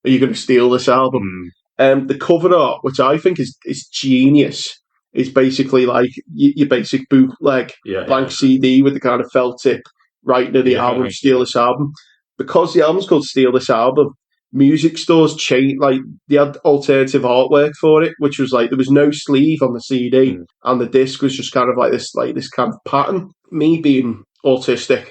you going to steal this album? The cover art, which I think is genius. It's basically like your basic bootleg blank CD with the kind of felt tip right near the album, Steal This Album. Because the album's called Steal This Album, music stores they had alternative artwork for it, which was like there was no sleeve on the CD, and the disc was just kind of like this kind of pattern. Me being autistic,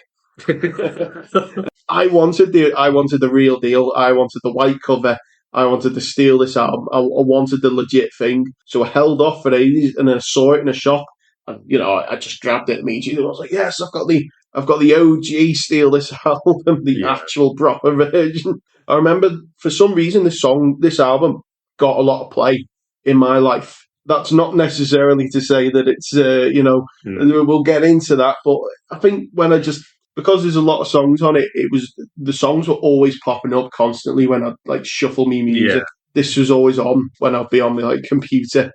I wanted the real deal. I wanted the white cover. I wanted to steal this album. I wanted the legit thing. So I held off for ages, and then I saw it in a shop, and I just grabbed it immediately. I was like, yes, I've got the OG steal this album, the actual proper version. I remember for some reason this album got a lot of play in my life. That's not necessarily to say that it's we'll get into that, but I think because there's a lot of songs on it, the songs were always popping up constantly when I'd like shuffle me music. This was always on when I'd be on my computer.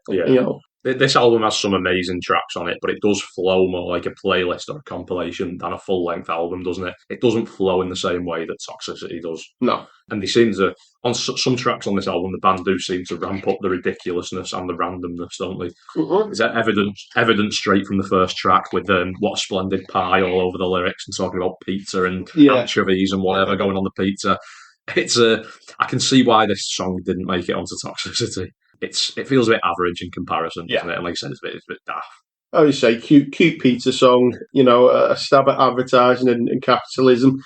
This album has some amazing tracks on it, but it does flow more like a playlist or a compilation than a full-length album, doesn't it? It doesn't flow in the same way that Toxicity does. No. And they seem to, on some tracks on this album, the band do seem to ramp up the ridiculousness and the randomness, don't they? Mm-hmm. Is that evident straight from the first track with What a Splendid Pie all over the lyrics and talking about pizza and anchovies and whatever going on the pizza. I can see why this song didn't make it onto Toxicity. It feels a bit average in comparison, doesn't it? And like I said, it's a bit daft. I would say cute pizza song, a stab at advertising and capitalism.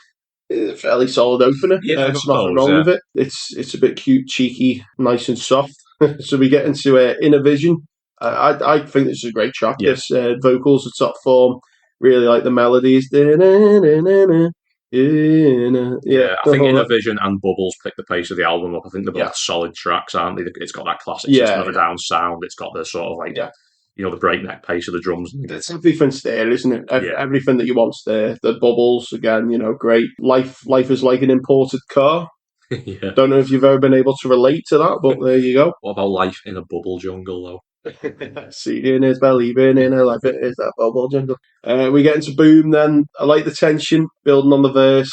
A fairly solid opener. There's nothing wrong with it. It's a bit cute, cheeky, nice and soft. So we get into Inner Vision. I think this is a great track. Yeah. This vocals are top form. Really like the melodies. I think Inner Vision and Bubbles pick the pace of the album up. I think they're both solid tracks, aren't they? It's got that classic System of a Down sound. It's got the sort of like the breakneck pace of the drums. It's everything's there, isn't it? Everything that you want's there. The Bubbles again, great. Life is like an imported car. Don't know if you've ever been able to relate to that, but there you go. What about Life in a Bubble Jungle, though? Seeing is believing in a life. It is that bubble jungle. We get into Boom then. I like the tension building on the verse.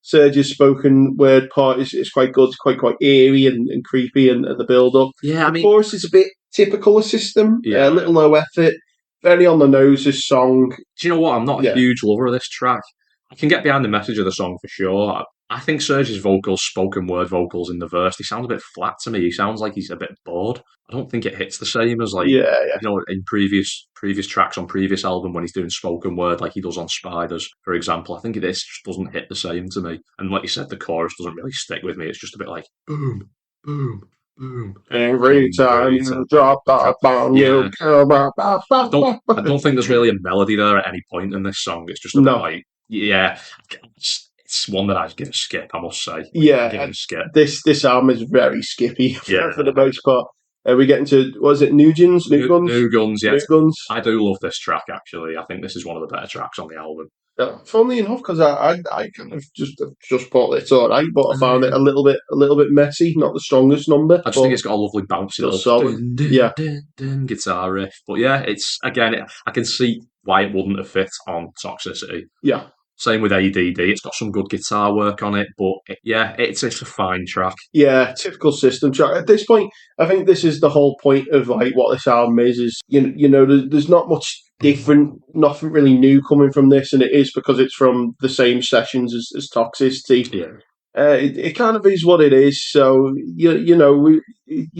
Serge's spoken word part is quite good. It's quite eerie and creepy, and the build up. The chorus is a bit typical of System. A little low effort, very on the nose. This song. Do you know what? I'm not a huge lover of this track. I can get behind the message of the song for sure. I think Serge's vocals, spoken word vocals in the verse, he sounds a bit flat to me. He sounds like he's a bit bored. I don't think it hits the same as in previous tracks on previous album when he's doing spoken word like he does on Spiders, for example. I think this just doesn't hit the same to me. And like you said, the chorus doesn't really stick with me. It's just a bit like boom, boom, boom. Every time you drop that bomb, you care about. I don't think there's really a melody there at any point in this song. It's just a bit like it's one that I'd give a skip, I must say. Give it a skip. This album is very skippy for the most part. We get into, was it New Guns? New Guns, yeah. New Guns. I do love this track, actually. I think this is one of the better tracks on the album. Funnily enough, because I kind of just thought it's all right, but I found it a little bit messy. Not the strongest number. I just think it's got a lovely bouncy little guitar riff. But it's again, I can see why it wouldn't have fit on Toxicity. Yeah. Same with ADD. It's got some good guitar work on it, but it's a fine track. Yeah, typical System track. At this point, I think this is the whole point of like what this album is there's not much different, nothing really new coming from this, and it is because it's from the same sessions as Toxicity. Yeah. It kind of is what it is, so you're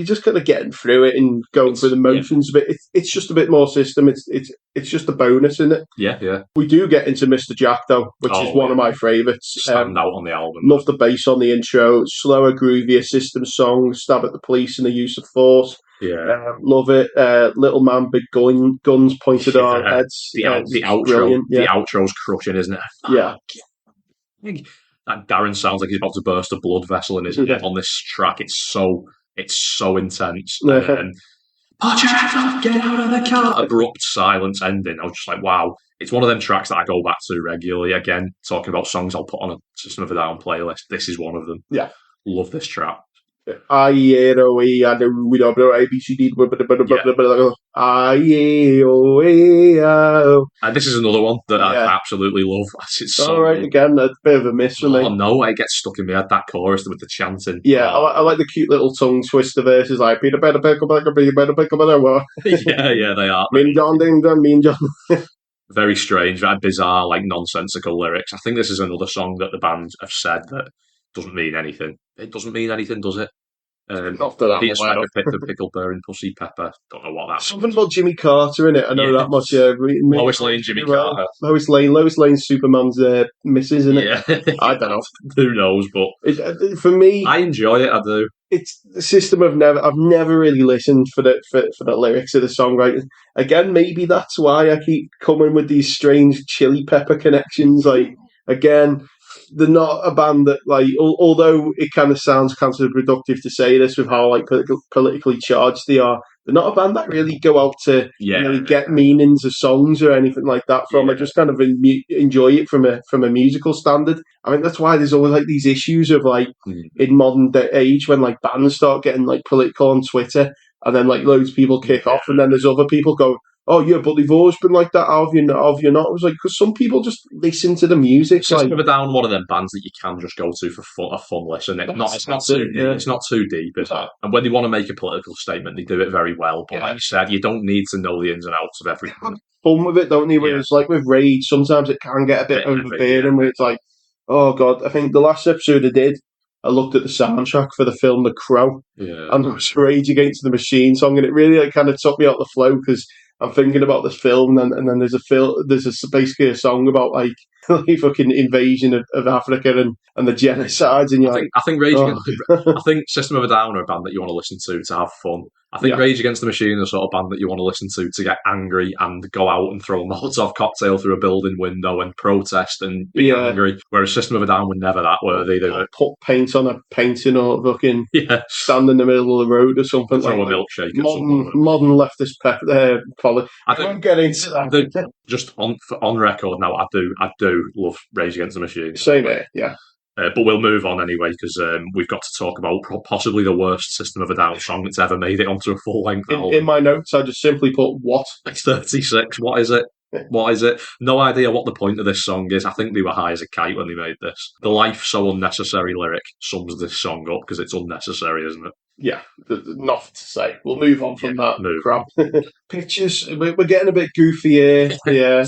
just kind of getting through it and going through the motions. But it's just a bit more System. It's just a bonus, isn't it? Yeah. We do get into Mr. Jack though, which is one of my favourites. Stand out on the album. Love the bass on the intro. Slower, groovier System song. Stab at the police and the use of force. Yeah, love it. Little man, big guns pointed at our heads. The outro, the outro's crushing, isn't it? Yeah. That Darren sounds like he's about to burst a blood vessel in his head on this track. It's so intense. And put your hands up, get out of the car. Abrupt silence ending. I was just like, wow. It's one of them tracks that I go back to regularly. Again, talking about songs I'll put on a System of a Down playlist. This is one of them. Yeah. Love this track. ABCD. This is another one that I absolutely love. It's so all right, again, a bit of a miss for me. Oh no, it gets stuck in my head, that chorus with the chanting. Yeah, I like the cute little tongue twister verses like Peter better pick up, yeah, they are. Mean John. Very strange, very bizarre, like nonsensical lyrics. I think this is another song that the band have said that doesn't mean anything. It doesn't mean anything, does it? Not that I'm Peter aware Smecker of. picked the pickle bear and pussy pepper. Don't know what that Something means. about Jimmy Carter in it. I know Yeah. that much. Yeah, Lois Lane, Jimmy Carter. Lois Lane's Superman's missus, isn't it? Yeah. I don't know. Who knows? But For me, I enjoy it. I do. it's the system. I've never really listened for the lyrics of the songwriting. Again, maybe that's why I keep coming with these strange chili pepper connections. Like, again, they're not a band that, like, although it kind of sounds counterproductive to say this with how like politically charged they are, they're not a band that really go out to really get meanings of songs or anything like that from. I just kind of enjoy it from a musical standard. I mean, that's why there's always like these issues of like in modern age when like bands start getting like political on Twitter, and then like loads of people kick off, and then there's other people go, oh yeah, but they've always been like that. How have you not? It was like, because some people just listen to the music. System of a Down, one of them bands that you can just go to for a fun listen. It's not too deep, is it? And when they want to make a political statement, they do it very well. But like you said, you don't need to know the ins and outs of everything. Fun with it, don't you? Whereas like with Rage, sometimes it can get a bit overbearing. Where it's like, oh god, I think the last episode I looked at the soundtrack for the film The Crow, and there was Rage Against the Machine song, and it really like kind of took me out the flow because I'm thinking about this film, and then there's basically a song about like the fucking invasion of Africa and the genocides, and I think Rage Against I think System of a Down are a band that you want to listen to have fun. I think Rage Against the Machine is the sort of band that you want to listen to get angry and go out and throw a Molotov cocktail through a building window and protest and be angry. Whereas System of a Down were never that, were they? They were put paint on a painting or fucking stand in the middle of the road or something. Throw a milkshake. Modern leftist policy. I don't get into that. Just on record now, I do love Rage Against the Machine. Same here, yeah. But we'll move on anyway because we've got to talk about possibly the worst System of a Down song that's ever made it onto a full-length album. In my notes, I just simply put, what? It's 36. What is it? What is it? No idea what the point of this song is. I think they were high as a kite when they made this. The life so unnecessary lyric sums this song up because it's unnecessary, isn't it? Yeah, nothing to say. We'll move on from that crap. Pictures, we're getting a bit goofy here. Yeah.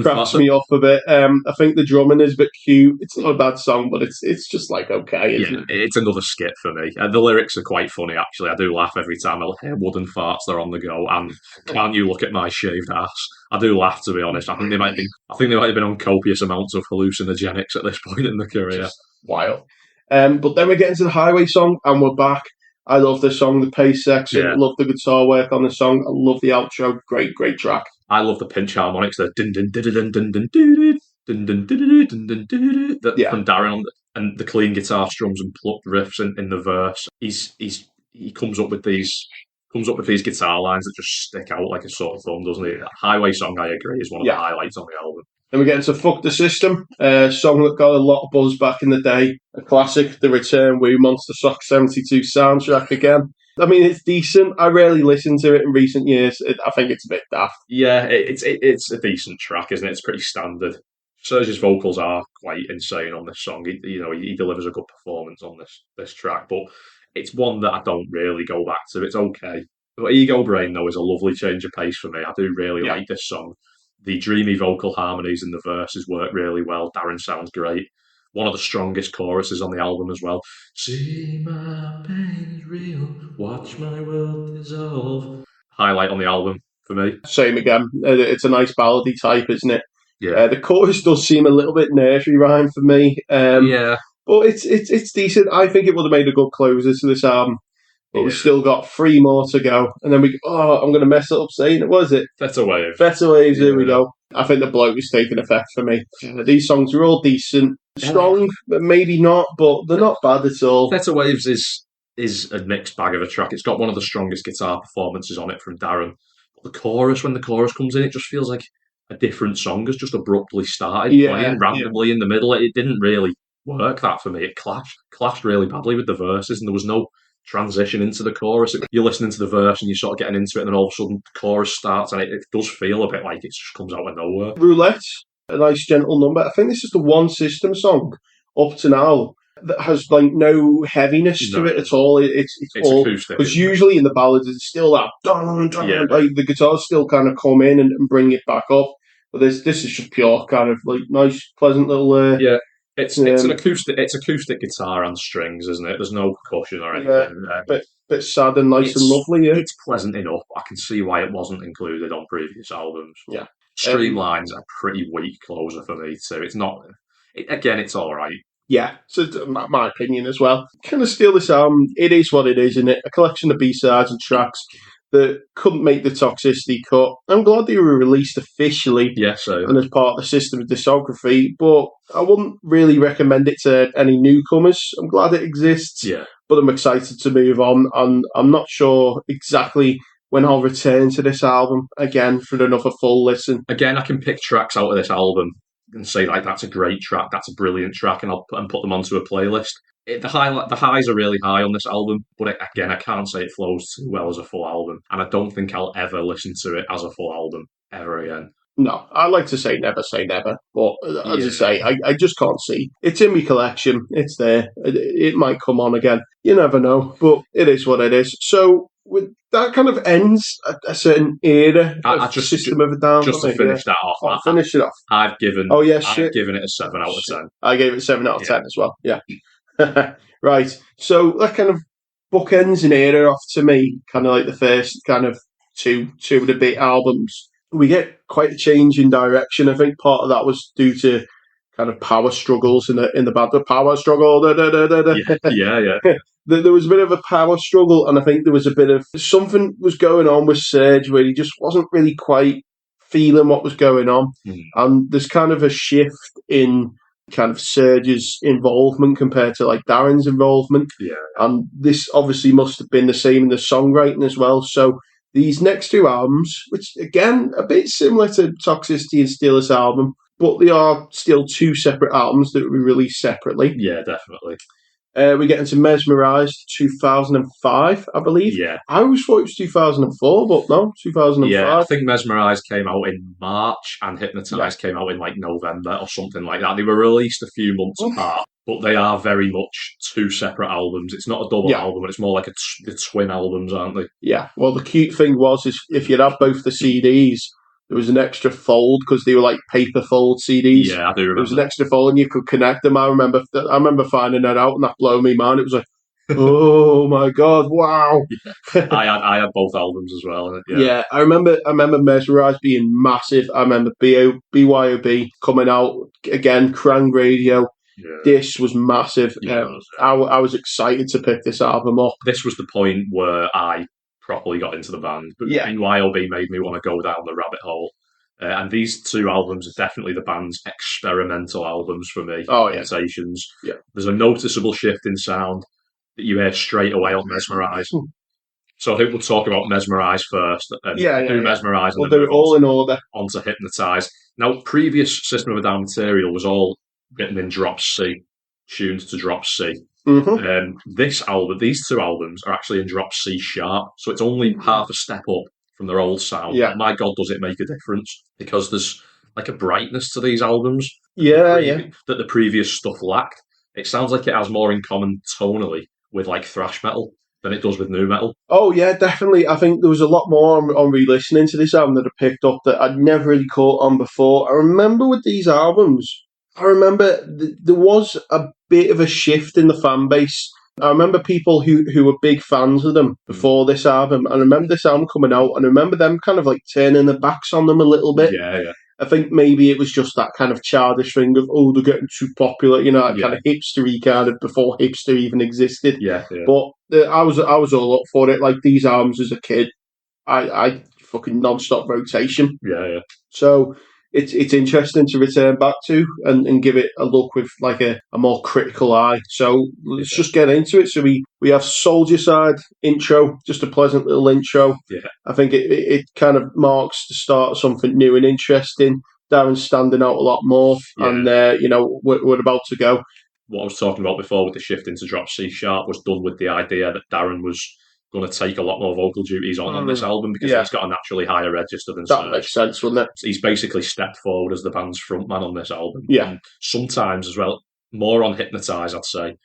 Cracks me off a bit. I think the drumming is a bit cute. It's not a bad song, but it's just like okay, isn't it? It's another skit for me. The lyrics are quite funny, actually. I do laugh every time I hear wooden farts. They're on the go, and can't you look at my shaved ass? I do laugh, to be honest. I think they might have been on copious amounts of hallucinogenics at this point in the career. Just wild. But then we get into the Highway song, and we're back. I love this song, the pace section. Love the guitar work on the song. I love the outro. Great track. I love the pinch harmonics. The din din din din din din din din din din din din from Darren, and the clean guitar strums and plucked riffs in the verse. He comes up with these guitar lines that just stick out like a sore thumb, doesn't he? That Highway song, I agree, is one of the highlights on the album. Then we get into Fuck the System, a song that got a lot of buzz back in the day. A classic, The Return, Woo Monster Shock 72 soundtrack again. I mean, it's decent. I rarely listen to it in recent years. I think it's a bit daft. Yeah, it's a decent track, isn't it? It's pretty standard. Serge's vocals are quite insane on this song. He delivers a good performance on this track, but it's one that I don't really go back to. It's okay. But Ego Brain, though, is a lovely change of pace for me. I do really like this song. The dreamy vocal harmonies in the verses work really well. Darren sounds great. One of the strongest choruses on the album as well. See my pain is real. Watch my world dissolve. Highlight on the album for me. Same again. It's a nice ballady type, isn't it? Yeah. The chorus does seem a little bit nursery rhyme for me. But it's decent. I think it would have made a good closer to this album. But we've still got 3 more to go. And then I'm going to mess it up saying it. What is it? Better Waves. Better Waves, here we go. I think the bloke is taking effect for me. These songs are all decent. Strong, but maybe not, but they're not bad at all. Better Waves is a mixed bag of a track. It's got one of the strongest guitar performances on it from Darren. But the chorus, when the chorus comes in, it just feels like a different song has just abruptly started playing randomly in the middle. It didn't really work that for me. It clashed really badly with the verses, and there was no transition into the chorus. You're listening to the verse and you're sort of getting into it, and then all of a sudden the chorus starts, and it does feel a bit like it just comes out of nowhere. Roulette, a nice gentle number. I think this is the one System song up to now that has like no heaviness to it at all. It's all acoustic, because usually in the ballads it's still that like the guitars still kind of come in and bring it back up. But this is just pure kind of like nice, pleasant little It's an acoustic. It's acoustic guitar and strings, isn't it? There's no percussion or anything. Bit sad and nice and lovely. Yeah, it's pleasant enough. I can see why it wasn't included on previous albums. Yeah, Streamline's a pretty weak closer for me too. It's not. Again, it's all right. Yeah, so my opinion as well. Kind of steal this album. It is what it is, isn't it? A collection of B-sides and tracks that couldn't make the Toxicity cut. I'm glad they were released officially and as part of the system of discography, but I wouldn't really recommend it to any newcomers. I'm glad it exists, but I'm excited to move on, and I'm not sure exactly when I'll return to this album again for another full listen. Again, I can pick tracks out of this album and say, like, that's a great track, that's a brilliant track, and I'll put them onto a playlist. The highs are really high on this album, but again, I can't say it flows too well as a full album, and I don't think I'll ever listen to it as a full album ever again. No, I like to say never, but as I say, I just can't see. It's in my collection, it's there, it might come on again, you never know, but it is what it is. So that kind of ends a certain era of the System of a Down. Just to finish that off. Finish it off. I've given it a 7 out of 10. I gave it a 7 out of 10 as well, yeah. Right, so that kind of bookends an era off to me, kind of like the first kind of two and a bit albums. We get quite a change in direction. I think part of that was due to kind of power struggles in the band. The power struggle. Yeah. There was a bit of a power struggle, and I think there was a bit of something was going on with Serge where he just wasn't really quite feeling what was going on. And there's kind of a shift in kind of Serge's involvement compared to like Darren's involvement. Yeah. And this obviously must have been the same in the songwriting as well. So these next two albums, which again, a bit similar to Toxicity and Steal This Album, but they are still two separate albums that will be released separately. Yeah, definitely. We get into Mesmerised 2005, I believe. Yeah. I always thought it was 2004, but no, 2005. Yeah, I think Mesmerised came out in March and Hypnotise came out in like November or something like that. They were released a few months apart, but they are very much two separate albums. It's not a double album, it's more like the twin albums, aren't they? Yeah, well, the cute thing was is if you'd have both the CDs, there was an extra fold because they were like paper fold CDs. Yeah, I do remember. There was an extra fold and you could connect them. I remember finding that out and that blew me mind. It was like, oh my god, wow! Yeah. I had both albums as well. Yeah, I remember Mesmerised being massive. I remember BYOB coming out again, Krang Radio. Yeah. This was massive. I was excited to pick this album up. This was the point where I properly got into the band. But BYOB made me want to go down the rabbit hole. And these two albums are definitely the band's experimental albums for me. Oh, yeah. Sensations. Yeah. There's a noticeable shift in sound that you hear straight away on Mesmerise. So I think we'll talk about Mesmerise first. Mesmerise. We'll do it all in order. Onto Hypnotise. Now, previous System of a Down material was all written in drop C, tuned to drop C. This album, these two albums are actually in drop C sharp, so it's only half a step up from their old sound. Yeah. My God, does it make a difference? Because there's like a brightness to these albums. That the previous stuff lacked. It sounds like it has more in common tonally with like thrash metal than it does with nu metal. Oh yeah, definitely. I think there was a lot more on re-listening to this album that I picked up that I'd never really caught on before. I remember with these albums, there was a bit of a shift in the fan base. I remember people who were big fans of them before this album. And I remember this album coming out and I remember them kind of like turning their backs on them a little bit. Yeah. I think maybe it was just that kind of childish thing of, they're getting too popular, that kind of hipstery kind of before hipster even existed. Yeah. But I was all up for it. Like these albums as a kid, I fucking non-stop rotation. Yeah. So it's interesting to return back to and give it a look with like a more critical eye. So let's just get into it. So we have Soldier Side intro, just a pleasant little intro. Yeah. I think it kind of marks the start of something new and interesting. Darren's standing out a lot more, and we're about to go. What I was talking about before with the shift into drop C sharp was done with the idea that Darren was going to take a lot more vocal duties on this album because he's got a naturally higher register than Serge. That makes sense, wouldn't it? He's basically stepped forward as the band's frontman on this album. Yeah. And sometimes as well, more on Hypnotise, I'd say.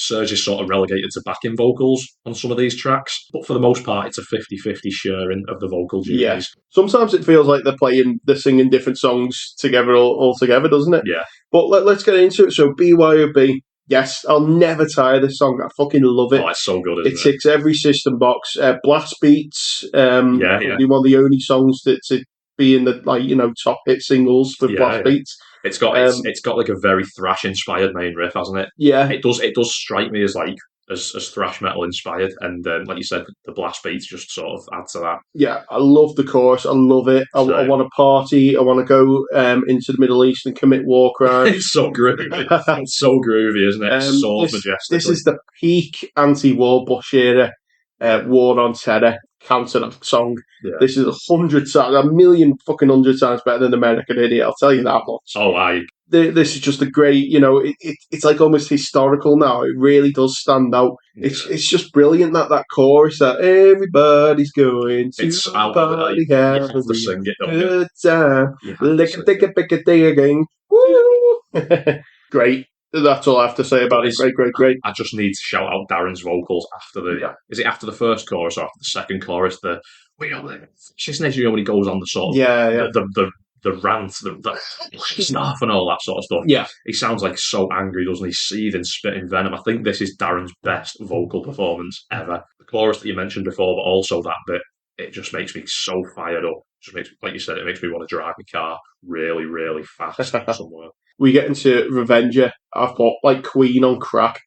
Serge is sort of relegated to backing vocals on some of these tracks, but for the most part, it's a 50-50 sharing of the vocal duties. Yeah. Sometimes it feels like they're singing different songs together all together, doesn't it? Yeah. But let's get into it. So BYOB, yes, I'll never tire this song. I fucking love it. Oh, it's so good, isn't it? It ticks every system box. Blast Beats, probably one of the only songs to be in the top hit singles with Blast Beats. It's got like a very thrash inspired main riff, hasn't it? Yeah, it does strike me as like as thrash metal inspired, and like you said, the blast beats just sort of add to that. Yeah, I love the chorus. I love it. I want to party. I want to go into the Middle East and commit war crimes. It's so groovy. It's so groovy, isn't it? So majestic. This is the peak anti-war Bush era. War on Terror, counter song. Yeah. This is 100 times, a million fucking 100 times better than American Idiot. I'll tell you that much. Oh, aye. This is just a great, it's like almost historical now. It really does stand out. Yeah. It's just brilliant that chorus that everybody's going to it's party, have to sing it, good time, lick a pick a day again. Woo! Great. That's all I have to say about it. Great. I just need to shout out Darren's vocals after is it after the first chorus or after the second chorus? Isn't it when he goes on the sort of the rant, the stuff and all that sort of stuff. Yeah. He sounds like so angry, doesn't he? Seething, spitting venom. I think this is Darren's best vocal performance ever. The chorus that you mentioned before, but also that bit, it just makes me so fired up. Just makes, like you said, it makes me want to drive my car really, really fast somewhere. We get into Revenger. I've got like Queen on crack.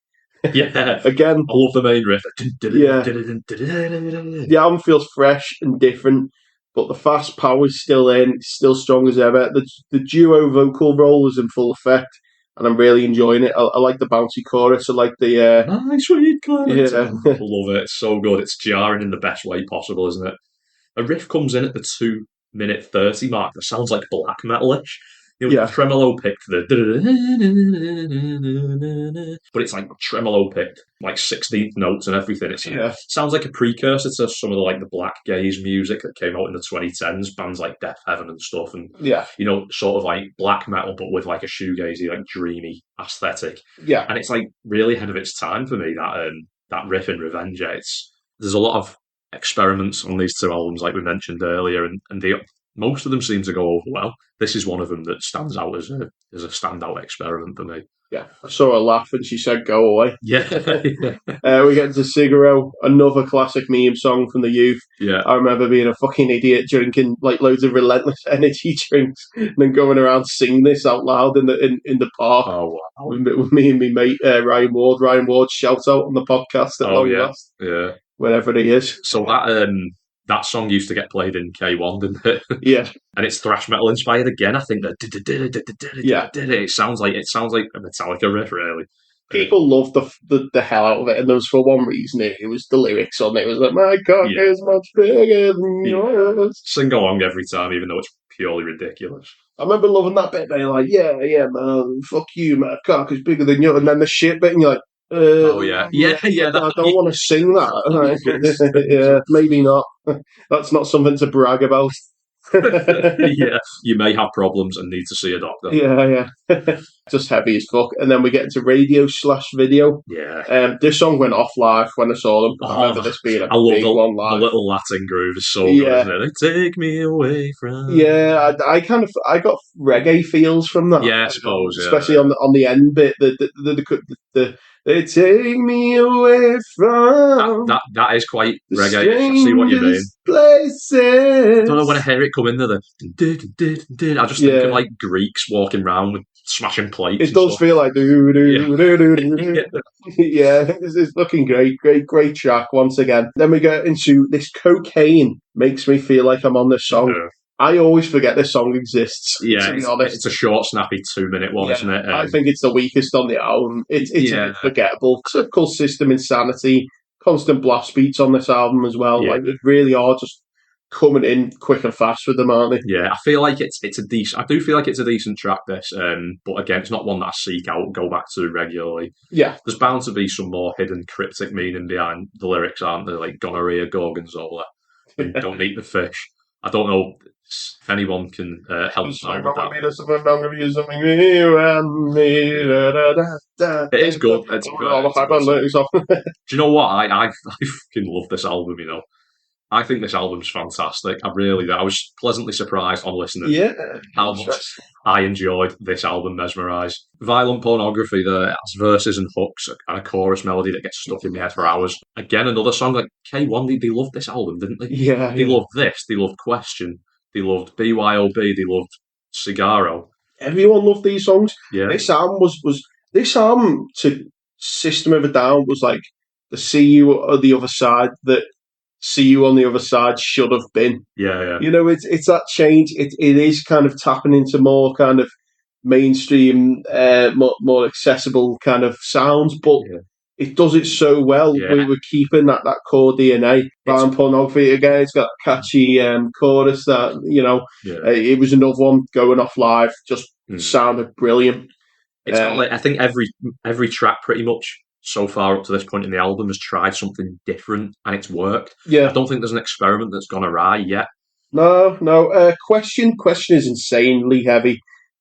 Yeah. Again, I love the main riff. Yeah. The album feels fresh and different, but the fast power is still in. It's still strong as ever. The duo vocal role is in full effect, and I'm really enjoying it. I like the bouncy chorus. I like the nice sweet clarity. Yeah. I love it. It's so good. It's jarring in the best way possible, isn't it? A riff comes in at the 2-minute 30 mark that sounds like black metal-ish. Tremolo picked but it's like tremolo picked, like 16th notes and everything. It sounds like a precursor to some of the black gaze music that came out in the 2010s, bands like Death Heaven and stuff, and sort of like black metal but with like a shoegazy, like dreamy aesthetic. Yeah, and it's like really ahead of its time for me. That riff in Revenger. There's a lot of experiments on these two albums, like we mentioned earlier, and most of them seem to go over well. This is one of them that stands out as a standout experiment for me. Yeah, I saw her laugh when she said "Go away." Yeah. We get to Cigarro, another classic meme song from the youth. Yeah, I remember being a fucking idiot drinking like loads of relentless energy drinks and then going around singing this out loud in the park. Oh wow! With me and my mate Ryan Ward. Ryan Ward, shout out on the podcast at long last. Yeah, wherever he is. So that song used to get played in K1, didn't it? Yeah. And it's thrash metal inspired again. I think that it sounds like a Metallica riff, really. People loved the hell out of it, and there was for one reason. It was the lyrics on it. It was like, my cock is much bigger than yours. Sing along every time, even though it's purely ridiculous. I remember loving that bit. They're like, yeah, man, fuck you, my cock is bigger than yours. And then the shit bit, and you're like, I don't want to sing that. Yeah, maybe not. That's not something to brag about. Yeah, you may have problems and need to see a doctor. Yeah. Just heavy as fuck. And then we get into radio/video. Yeah. This song went off live when I saw them. I remember this being a big one live. The little Latin groove is so good, isn't it? They take me away from. Yeah, I got reggae feels from that. Yeah, I suppose. Especially on the end bit, the they take me away from that is quite reggae. I see what you mean. Places. I don't know when I hear it come in there. I just think of like Greeks walking around with smashing plates. It does feel like Yeah, it's looking great track once again. Then we get into this cocaine makes me feel like I'm on this song. Yeah. I always forget this song exists. Yeah, to be honest. It's a short, snappy 2-minute one, isn't it? I think it's the weakest on the album. It's a bit forgettable. Typical System Insanity, constant blast beats on this album as well. Yeah. Like they really are just coming in quick and fast with them, aren't they? Yeah, I feel like it's a decent. I do feel like it's a decent track. This, but again, it's not one that I seek out and go back to regularly. Yeah, there's bound to be some more hidden cryptic meaning behind the lyrics, aren't there? Like gonorrhea, gorgonzola, and don't eat the fish. I don't know. If anyone can help us out with that. It is good. It's good. Do you know what? I fucking love this album, you know. I think this album's fantastic. I really do. I was pleasantly surprised on listening how much I enjoyed this album, Mesmerise. Violent Pornography, there has verses and hooks and a chorus melody that gets stuck in my head for hours. Again, another song like K1, they loved this album, didn't they? Yeah. They loved this. They loved Question. They loved BYOB. They loved Cigarro. Everyone loved these songs. Yeah. This album to System of a Down was like the See You on the Other Side that See You on the Other Side should have been. Yeah. You know, it's that change. It is kind of tapping into more kind of mainstream, more accessible kind of sounds, but it does it so well. Yeah. We were keeping that core DNA. Violent Pornography, again, it's got a catchy chorus that, you know, it was another one going off live, just sounded brilliant. It's got like, I think every track pretty much so far up to this point in the album has tried something different and it's worked. Yeah. I don't think there's an experiment that's gone awry yet. No. Question is insanely heavy.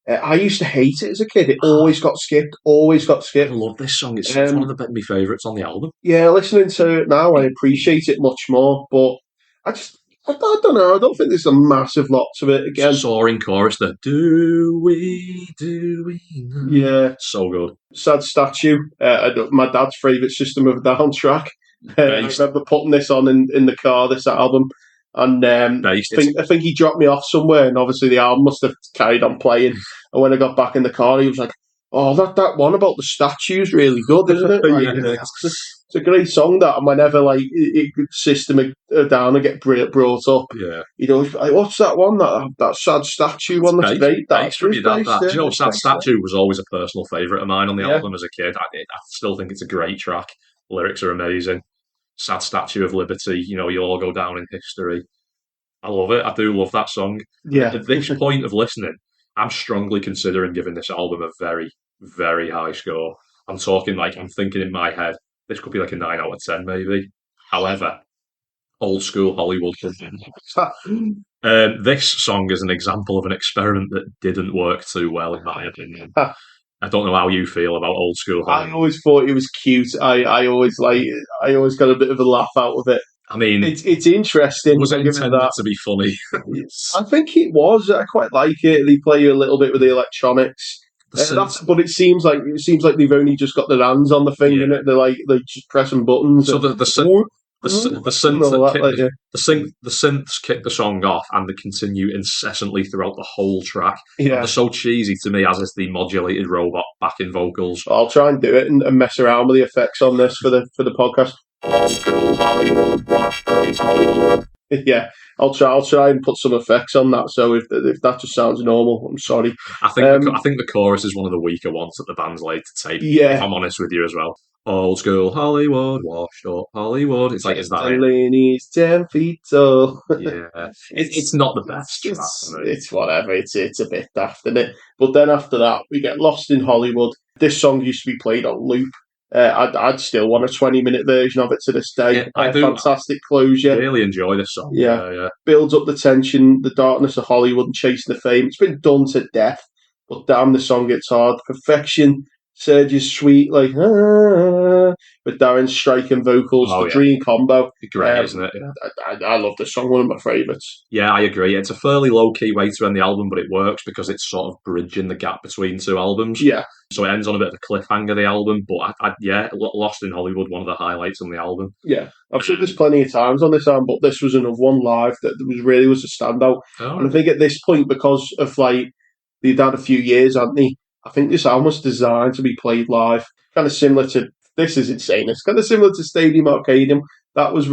I used to hate it as a kid. It always got skipped. I love this song. It's one of my favourites on the album. Yeah, listening to it now, I appreciate it much more. But I don't know. I don't think there's a massive lot to it. Again, soaring chorus. The do we know? Yeah, so good. Sad Statue. My dad's favourite System of a Down track. I remember putting this on in the car. This album. And I think he dropped me off somewhere, and obviously the album must have carried on playing. And when I got back in the car, he was like, "Oh, that one about the statue's really good, isn't it?" Like, it's a great song. That, and whenever like System Down and get brought up, he'd always be like, "What's that one? That Sad Statue one? That's great." Do you know, Sad Statue was always a personal favourite of mine on the album as a kid. I still think it's a great track. Lyrics are amazing. Sad Statue of Liberty, you know, you'll all go down in history. I love it. I do love that song. Yeah. At this point of listening, I'm strongly considering giving this album a very, very high score. I'm thinking in my head, this could be like a 9 out of 10 maybe. However, old school Hollywood. This song is an example of an experiment that didn't work too well, in my opinion. I don't know how you feel about old school Hollywood. I always thought it was cute. I always got a bit of a laugh out of it. I mean, it's interesting. Was it intended to be funny? I think it was. I quite like it. They play a little bit with the electronics. But it seems like they've only just got their hands on the thing, innit? They're just pressing buttons. So the synths kick the song off, and they continue incessantly throughout the whole track. Yeah, they're so cheesy to me, as is the modulated robot backing vocals. I'll try and do it and mess around with the effects on this for the podcast. Yeah, I'll try and put some effects on that. So if that just sounds normal, I'm sorry. I think the chorus is one of the weaker ones that the band's laid to tape. Yeah, if I'm honest with you as well. Old school Hollywood, washed up Hollywood. It's like, is that Delaney's 10 feet tall. Yeah, it's not the best. It's whatever. It's a bit daft, isn't it? But then after that, we get Lost in Hollywood. This song used to be played on loop. I'd still want a 20-minute version of it to this day. I do. Fantastic closure. I really enjoy this song. Yeah. Builds up the tension, the darkness of Hollywood and chasing the fame. It's been done to death, but damn, the song gets hard. Perfection. Serge's sweet, like, with Darren's striking vocals, dream combo. Great, isn't it? I love this song, one of my favourites. Yeah, I agree. It's a fairly low-key way to end the album, but it works because it's sort of bridging the gap between two albums. Yeah. So it ends on a bit of a cliffhanger, the album, but Lost in Hollywood, one of the highlights on the album. Yeah, I've said this plenty of times on this album, but this was another one live that was a standout. Oh. And I think at this point, because of they'd had a few years, hadn't they? I think this album was designed to be played live. Kind of similar to, this is insane, it's kind of similar to Stadium Arcadium. That was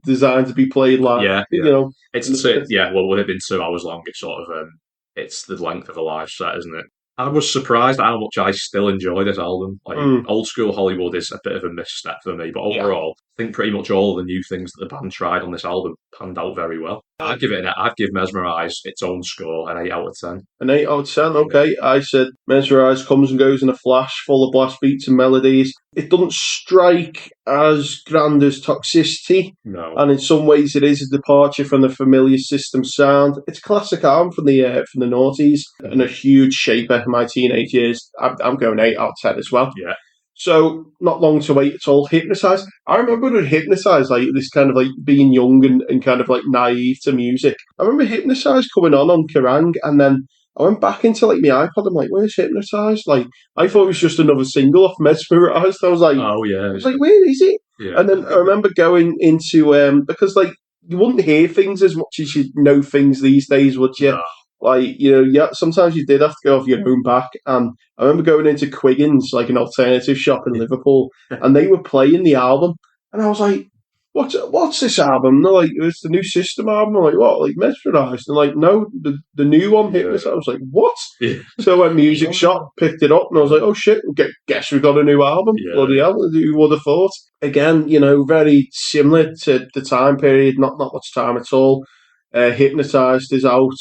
designed to be played live. Yeah. You know, it would have been 2 hours long. It's sort of, it's the length of a live set, isn't it? I was surprised at how much I still enjoy this album. Old school Hollywood is a bit of a misstep for me, but overall, think pretty much all of the new things that the band tried on this album panned out very well. I'd give Mesmerise its own score, an 8 out of 10. An 8 out of 10, okay. I said Mesmerise comes and goes in a flash, full of blast beats and melodies. It doesn't strike as grand as Toxicity. No. And in some ways it is a departure from the familiar System sound. It's a classic album from the noughties and a huge shaper in my teenage years. I'm going 8 out of 10 as well. Yeah. So, not long to wait at all. Hypnotise. I remember with Hypnotise, like, this kind of, like, being young and kind of, like, naive to music. I remember Hypnotise coming on Kerrang, and then I went back into, like, my iPod. I'm like, where's Hypnotise? Like, I thought it was just another single off Mesmerised. I was like, oh, yeah. I was like, where is it? Yeah. And then I remember going into, because, like, you wouldn't hear things as much as you know things these days, would you? No. Like, sometimes you did have to go off your own back. And I remember going into Quiggins, like an alternative shop in Liverpool, and they were playing the album. And I was like, what's this album? And they're like, it's the new System album. I'm like, what? Like Mesmerised? And like, no, the new one, Hypnotise. I was like, what? Yeah. So I went music shop, picked it up, and I was like, oh shit, guess we got a new album. Yeah. Bloody hell, who would have thought? Again, very similar to the time period, not much time at all. Hypnotised is out.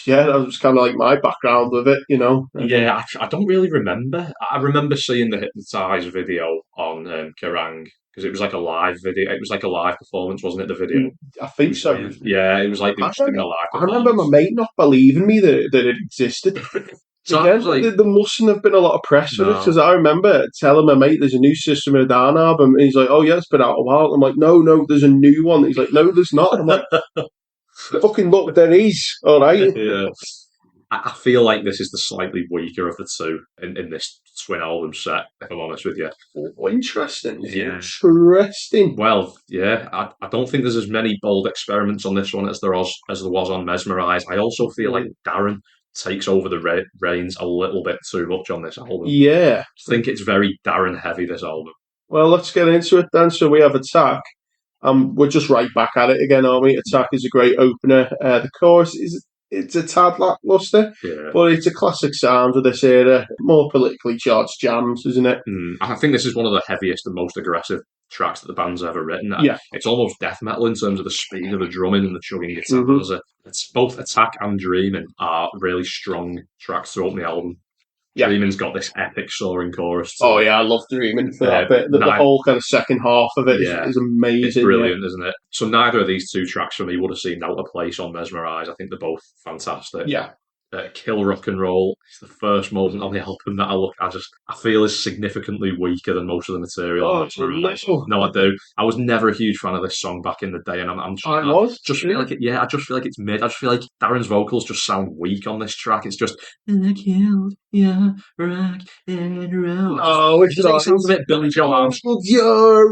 Yeah, that was kind of like my background with it, Yeah, I don't really remember. I remember seeing the Hypnotise video on Kerrang, because it was like a live video. It was like a live performance, wasn't it, the video? I think so. Yeah, it was like they were doing a live performance. I remember my mate not believing me that it existed. So again, like, there mustn't have been a lot of press for it, because I remember telling my mate there's a new System of a Down album, and he's like, oh yeah, it's been out a while. I'm like, no, there's a new one. He's like, no, there's not. I'm like, fucking look, there is. All right. Yeah. I feel like this is the slightly weaker of the two in this twin album set, if I'm honest with you. Oh, interesting. Yeah. Interesting. Well, yeah, I don't think there's as many bold experiments on this one as there was on Mesmerise. I also feel like Darren takes over the reins a little bit too much on this album. Yeah. I think it's very Darren heavy, this album. Well, let's get into it then. So we have Attack. We're just right back at it again, aren't we? Attack is a great opener. The chorus it's a tad lackluster, but it's a classic sound of this era. More politically charged jams, isn't it? I think this is one of the heaviest and most aggressive tracks that the band's ever written. Yeah. It's almost death metal in terms of the speed of the drumming and the chugging guitar. It's both Attack and Dreaming are really strong tracks to open the album. Yeah. Dreaming's got this epic soaring chorus. Oh yeah, I love Dreaming for that bit. The whole kind of second half of it is amazing. It's brilliant, isn't it? So neither of these two tracks for me would have seemed out of place on Mesmerise. I think they're both fantastic. Yeah. Kill Rock and Roll is the first moment on the album that I feel is significantly weaker than most of the material. No, I do. I was never a huge fan of this song back in the day, and I feel like I just feel like it's mid. I just feel like Darren's vocals just sound weak on this track. It's just I killed your rock and roll. Oh, it sounds a bit Billy Joe Armstrong.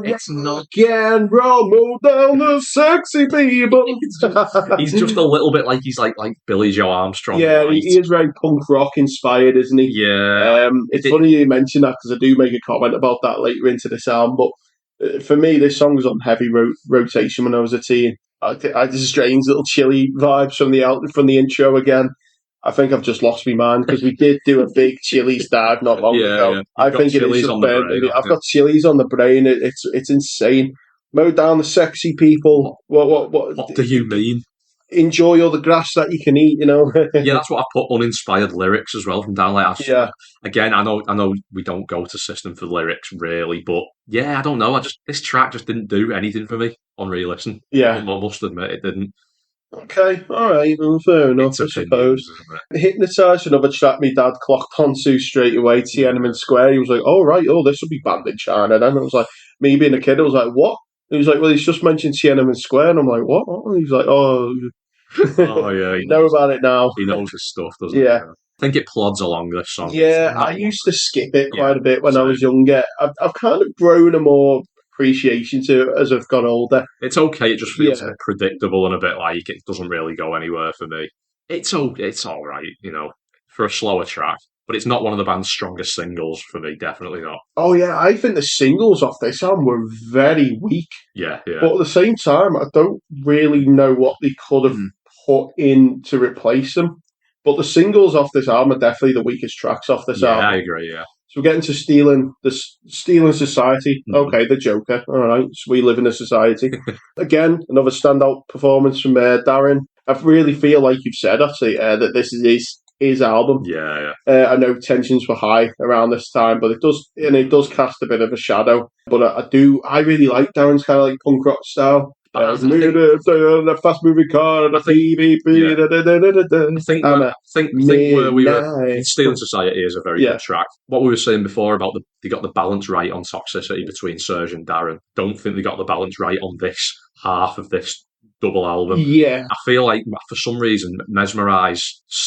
It's not and roll, move down the sexy people. He's just a little bit like he's like Billy Joe Armstrong. Yeah. He is very punk rock inspired, isn't he? Yeah. It's funny you mention that, because I do make a comment about that later into this album. But for me, this song was on heavy rotation when I was a teen. I had this strange little chilly vibes from the intro again. I think I've just lost my mind, because we did do a big Chili's dive not long ago. Yeah. I think it is. I've got Chili's on the brain. It's insane. Mow down the sexy people. What do you mean? Enjoy all the grass that you can eat, Yeah, that's what I put uninspired lyrics as well from down like. Yeah. Again, I know we don't go to System for lyrics really, but yeah, I don't know. This track just didn't do anything for me on re-listen. Yeah, I must admit it didn't. Okay, all right, well, fair enough, I suppose. Hypnotise, another track my dad clocked onto straight away. Tiananmen Square. He was like, "Oh right, this will be banned in China." Then I was like, me being a kid, I was like, "What?" He was like, "Well, he's just mentioned Tiananmen Square," and I'm like, "What?" And he's like, "Oh." Oh yeah, he know about it now. He knows his stuff, doesn't he? Yeah. I think it plods along this song. Yeah, I used to skip it quite a bit when I was younger. I've kind of grown a more appreciation to it as I've got older. It's okay. It just feels predictable and a bit like it doesn't really go anywhere for me. It's all right, for a slower track. But it's not one of the band's strongest singles for me, definitely not. Oh, yeah, I think the singles off this album were very weak. Yeah. But at the same time, I don't really know what they could have put in to replace them. But the singles off this album are definitely the weakest tracks off this album. Yeah, I agree, yeah. So we're getting to stealing society. Okay, the Joker. All right, so we live in a society. Again, another standout performance from Darren. I really feel like you've said actually that this is his album. Yeah. I know tensions were high around this time, but it does cast a bit of a shadow. But I really like Darren's kind of like punk rock style. The fast moving car and a PvP. I think where we were, Stealing Society is a very good track. What we were saying before about they got the balance right on Toxicity between Serge and Darren. Don't think they got the balance right on this half of this double album. Yeah. I feel like for some reason Mesmerise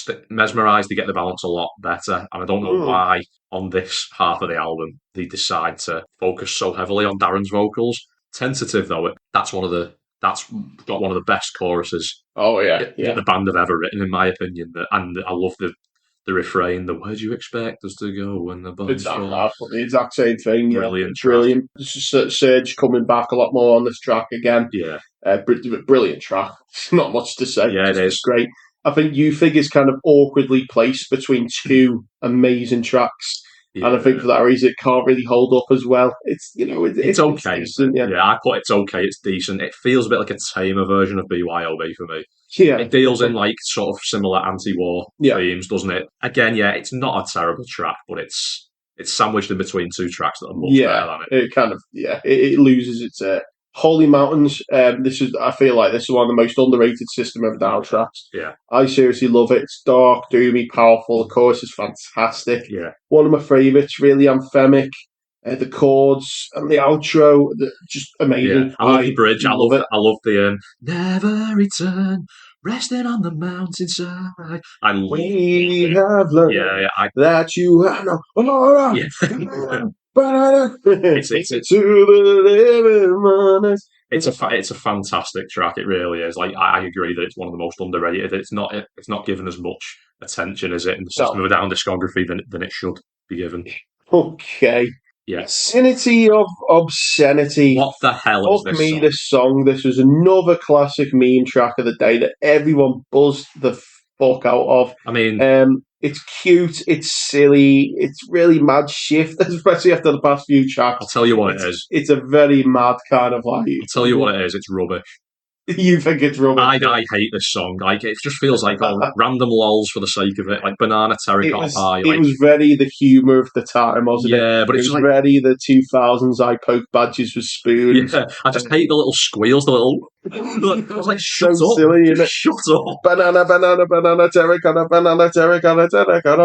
they get the balance a lot better, and I don't know why on this half of the album they decide to focus so heavily on Darren's vocals. Tentative though, that's got one of the best choruses. Oh yeah, the band have ever written, in my opinion. And I love the refrain. The where do you expect us to go when the bombs fall? The exact same thing. Brilliant. Serge coming back a lot more on this track again. Yeah, brilliant track. Not much to say. Yeah, it is great. I think You Fig is kind of awkwardly placed between two amazing tracks. Yeah. And I think for that reason, it can't really hold up as well. It's it's okay. It's decent, I put it's okay. It's decent. It feels a bit like a tamer version of BYOB for me. Yeah, it deals in like sort of similar anti-war themes, doesn't it? Again, it's not a terrible track, but it's sandwiched in between two tracks that are much better than it. It kind of it loses its. Holy Mountains. I feel like this is one of the most underrated System of a Down tracks. Yeah, I seriously love it. It's dark, doomy, powerful. The chorus is fantastic. Yeah, one of my favourites. Really anthemic. The chords and the outro, just amazing. Yeah. I love the bridge. I love it. I love the never return, resting on the mountainside. We have learned that you have no. It's to the living honest. It's a fantastic track. It really is. Like I agree that it's one of the most underrated. It's not given as much attention as it in the System of a Down discography than it should be given. Okay. Yes. Obscenity of obscenity. What the hell is this song? This song. This was another classic meme track of the day that everyone buzzed the fuck out of. I mean, it's cute, it's silly, it's really mad shift, especially after the past few tracks. I'll tell you what it is. It's a very mad kind of like. I'll tell you what it is. It's rubbish. You think it's rubbish? I hate this song. Like it just feels like random lols for the sake of it. Like banana terracotta pie. It was very the humour of the time, wasn't it? Yeah, but it was like, very the 2000s. I poke badges with spoons. Yeah, I just hate the little squeals. The little. I was like, shut up! Silly, just shut up! Banana terracotta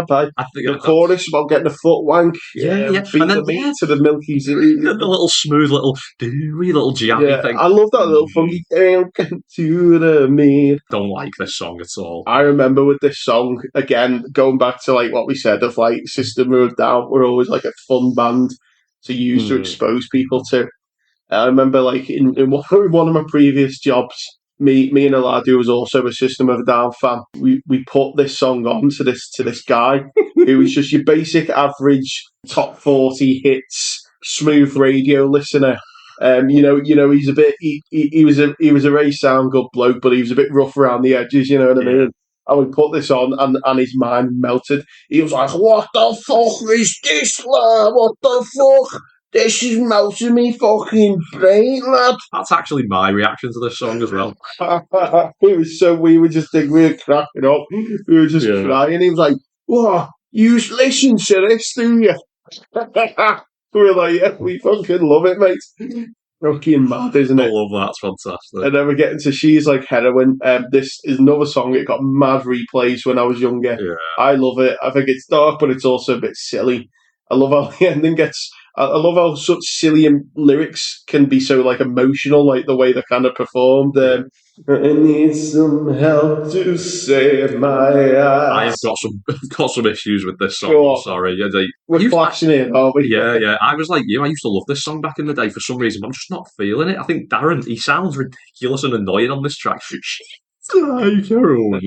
pie. I think the chorus about getting a foot wank. Beat the meat to the milky. The little smooth, little dewy, little jammy thing. I love that little funky thing. To the meat. Don't like this song at all. I remember with this song again, going back to like what we said of like System of a Down were always like a fun band to use to expose people to. I remember like in one of my previous jobs, me and a lad who was also a System of a Down fan, we put this song on to this guy who was just your basic average top 40 hits smooth radio listener. He's a bit. He was a very sound good bloke, but he was a bit rough around the edges. You know what I mean? And we put this on, and his mind melted. He was like, "What the fuck is this, lad? What the fuck? This is melting me fucking brain, lad." That's actually my reaction to this song as well. It was so we were cracking up. We were just crying. He was like, "What? You listen to this, do you?" We're like, yeah, we fucking love it, mate. Fucking mad, isn't it? I love that. It's fantastic. And then we're getting to She's Like Heroin. This is another song. It got mad replays when I was younger. Yeah. I love it. I think it's dark, but it's also a bit silly. I love how the ending gets. I love how such silly lyrics can be so like emotional, like the way they're kind of performed. I need some help to save my eyes. I have got some issues with this song. I'm sorry. We're flashing it, aren't we? Yeah. I was like you. I used to love this song back in the day for some reason, but I'm just not feeling it. I think Darren, he sounds ridiculous and annoying on this track. She's like heroin.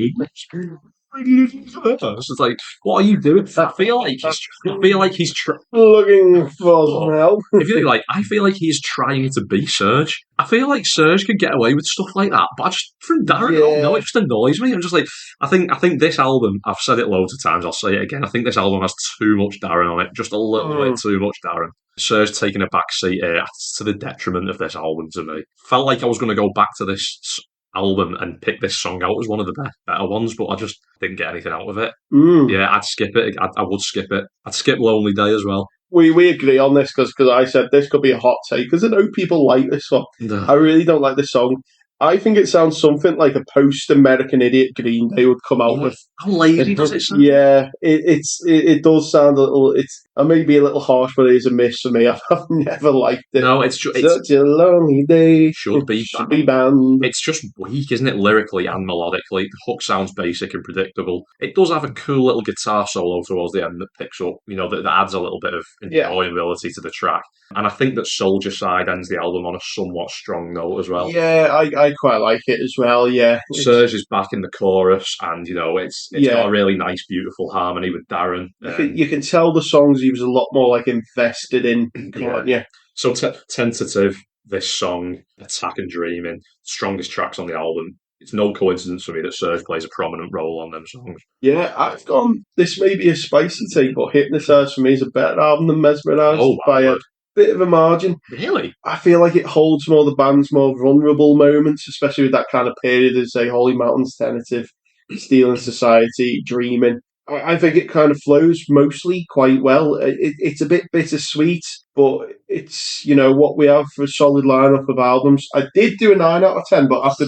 It's like, what are you doing? I feel like he's looking for some help. I feel like he's trying to be Serge. I feel like Serge could get away with stuff like that, but I just from Darren, I don't know, it just annoys me. I'm just like, I think this album. I've said it loads of times. I'll say it again. I think this album has too much Darren on it, just a little bit too much Darren. Serge taking a back seat here to the detriment of this album to me. Felt like I was going to go back to this album and pick this song out as one of the better ones, but I just didn't get anything out of it. Yeah, I'd skip it. I would skip it. I'd skip Lonely Day as well. We agree on this because I said this could be a hot take because I know people like this song. I really don't like this song. I think it sounds something like a post-American Idiot Green Day would come out with. How lazy does it sound? Yeah, it does sound a little. It's maybe a little harsh, but it is a miss for me. I've never liked it. No, it's such a lonely day. Should be banned. It's just weak, isn't it? Lyrically and melodically, the hook sounds basic and predictable. It does have a cool little guitar solo towards the end that picks up. That adds a little bit of enjoyability to the track. And I think that Soldier Side ends the album on a somewhat strong note as well. Yeah, I quite like it as well, yeah. Serge is back in the chorus and, it's got a really nice, beautiful harmony with Darren. You can tell the songs he was a lot more, invested in, can't you? So Tentative, this song, Attack and Dreaming, strongest tracks on the album. It's no coincidence for me that Serge plays a prominent role on them songs. Yeah, I've gone, this may be a spicy take, but Hypnotise for me is a better album than Mesmerised by a bit of a margin. Really? I feel like it holds more of the band's more vulnerable moments, especially with that kind of period of, say, Holy Mountains, Tentative, Stealing Society, Dreaming. I think it kind of flows mostly quite well. It's a bit bittersweet, but it's, what we have for a solid lineup of albums. I did do a 9 out of 10, but after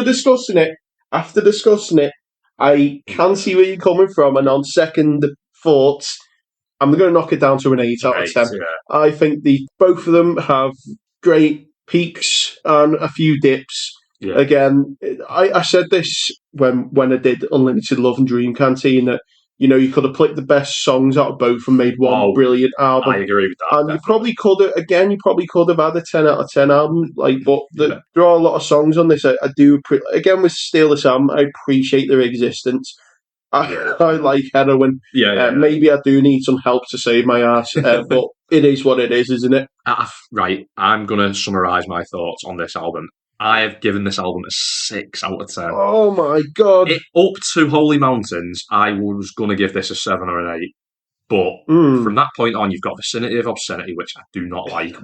discussing it, I can see where you're coming from, and on second thoughts, I'm going to knock it down to an 8 out of 10. Yeah. I think both of them have great peaks and a few dips. Yeah. Again, I said this when I did Unlimited Love and Dream Canteen that, you could have picked the best songs out of both and made one brilliant album. I agree with that. And definitely. You probably could have had a 10 out of 10 album. There are a lot of songs on this. I do, again, with Steal This Album, I appreciate their existence. I like Heroin. Maybe I do need some help to save my ass, but it is what it is, isn't it? Right, I'm going to summarise my thoughts on this album. I have given this album a 6 out of 10. Oh my God. Up to Holy Mountains, I was going to give this a 7 or an 8. But from that point on, you've got Vicinity of Obscenity, which I do not like.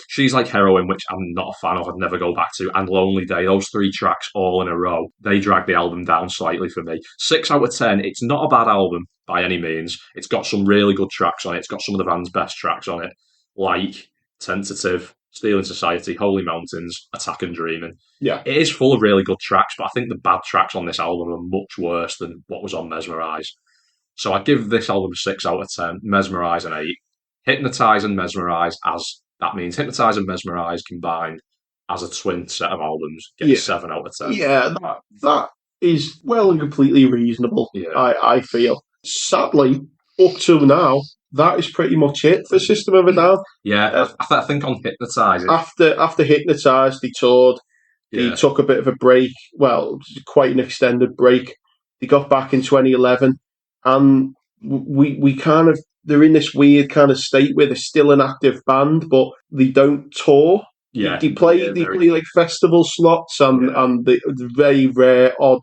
She's Like Heroin, which I'm not a fan of, I'd never go back to, and Lonely Day. Those 3 tracks all in a row, they drag the album down slightly for me. 6 out of 10, it's not a bad album by any means. It's got some really good tracks on it. It's got some of the band's best tracks on it, like Tentative, Stealing Society, Holy Mountains, Attack and Dreaming. Yeah. It is full of really good tracks, but I think the bad tracks on this album are much worse than what was on Mesmerise. So I give this album a 6 out of 10, Mesmerise an 8. Hypnotise and Mesmerise, that means Hypnotise and Mesmerise combined as a twin set of albums, get a 7 out of 10. Yeah, that is well and completely reasonable, I feel. Sadly, up till now, that is pretty much it for System of a Down. Yeah, I think on Hypnotise... After Hypnotise, they toured. They took a bit of a break. Well, quite an extended break. They got back in 2011. And we kind of... They're in this weird kind of state where they're still an active band, but they don't tour. Yeah. They play like festival slots and the very rare, odd,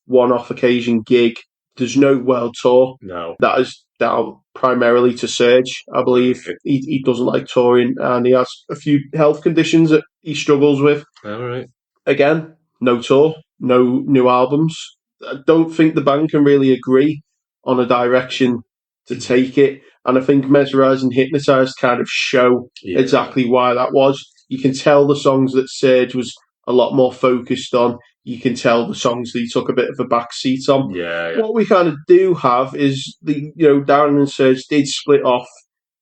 one-off occasion gig. There's no world tour. No. That is down primarily to Serge, I believe. He doesn't like touring, and he has a few health conditions that he struggles with. All right. Again, no tour, no new albums. I don't think the band can really agree on a direction to take it, and I think Mesmerised and Hypnotized kind of show exactly why that was. You can tell the songs that Serge was a lot more focused on. You can tell the songs that he took a bit of a back seat on. Yeah. What we kind of do have is Darren and Serge did split off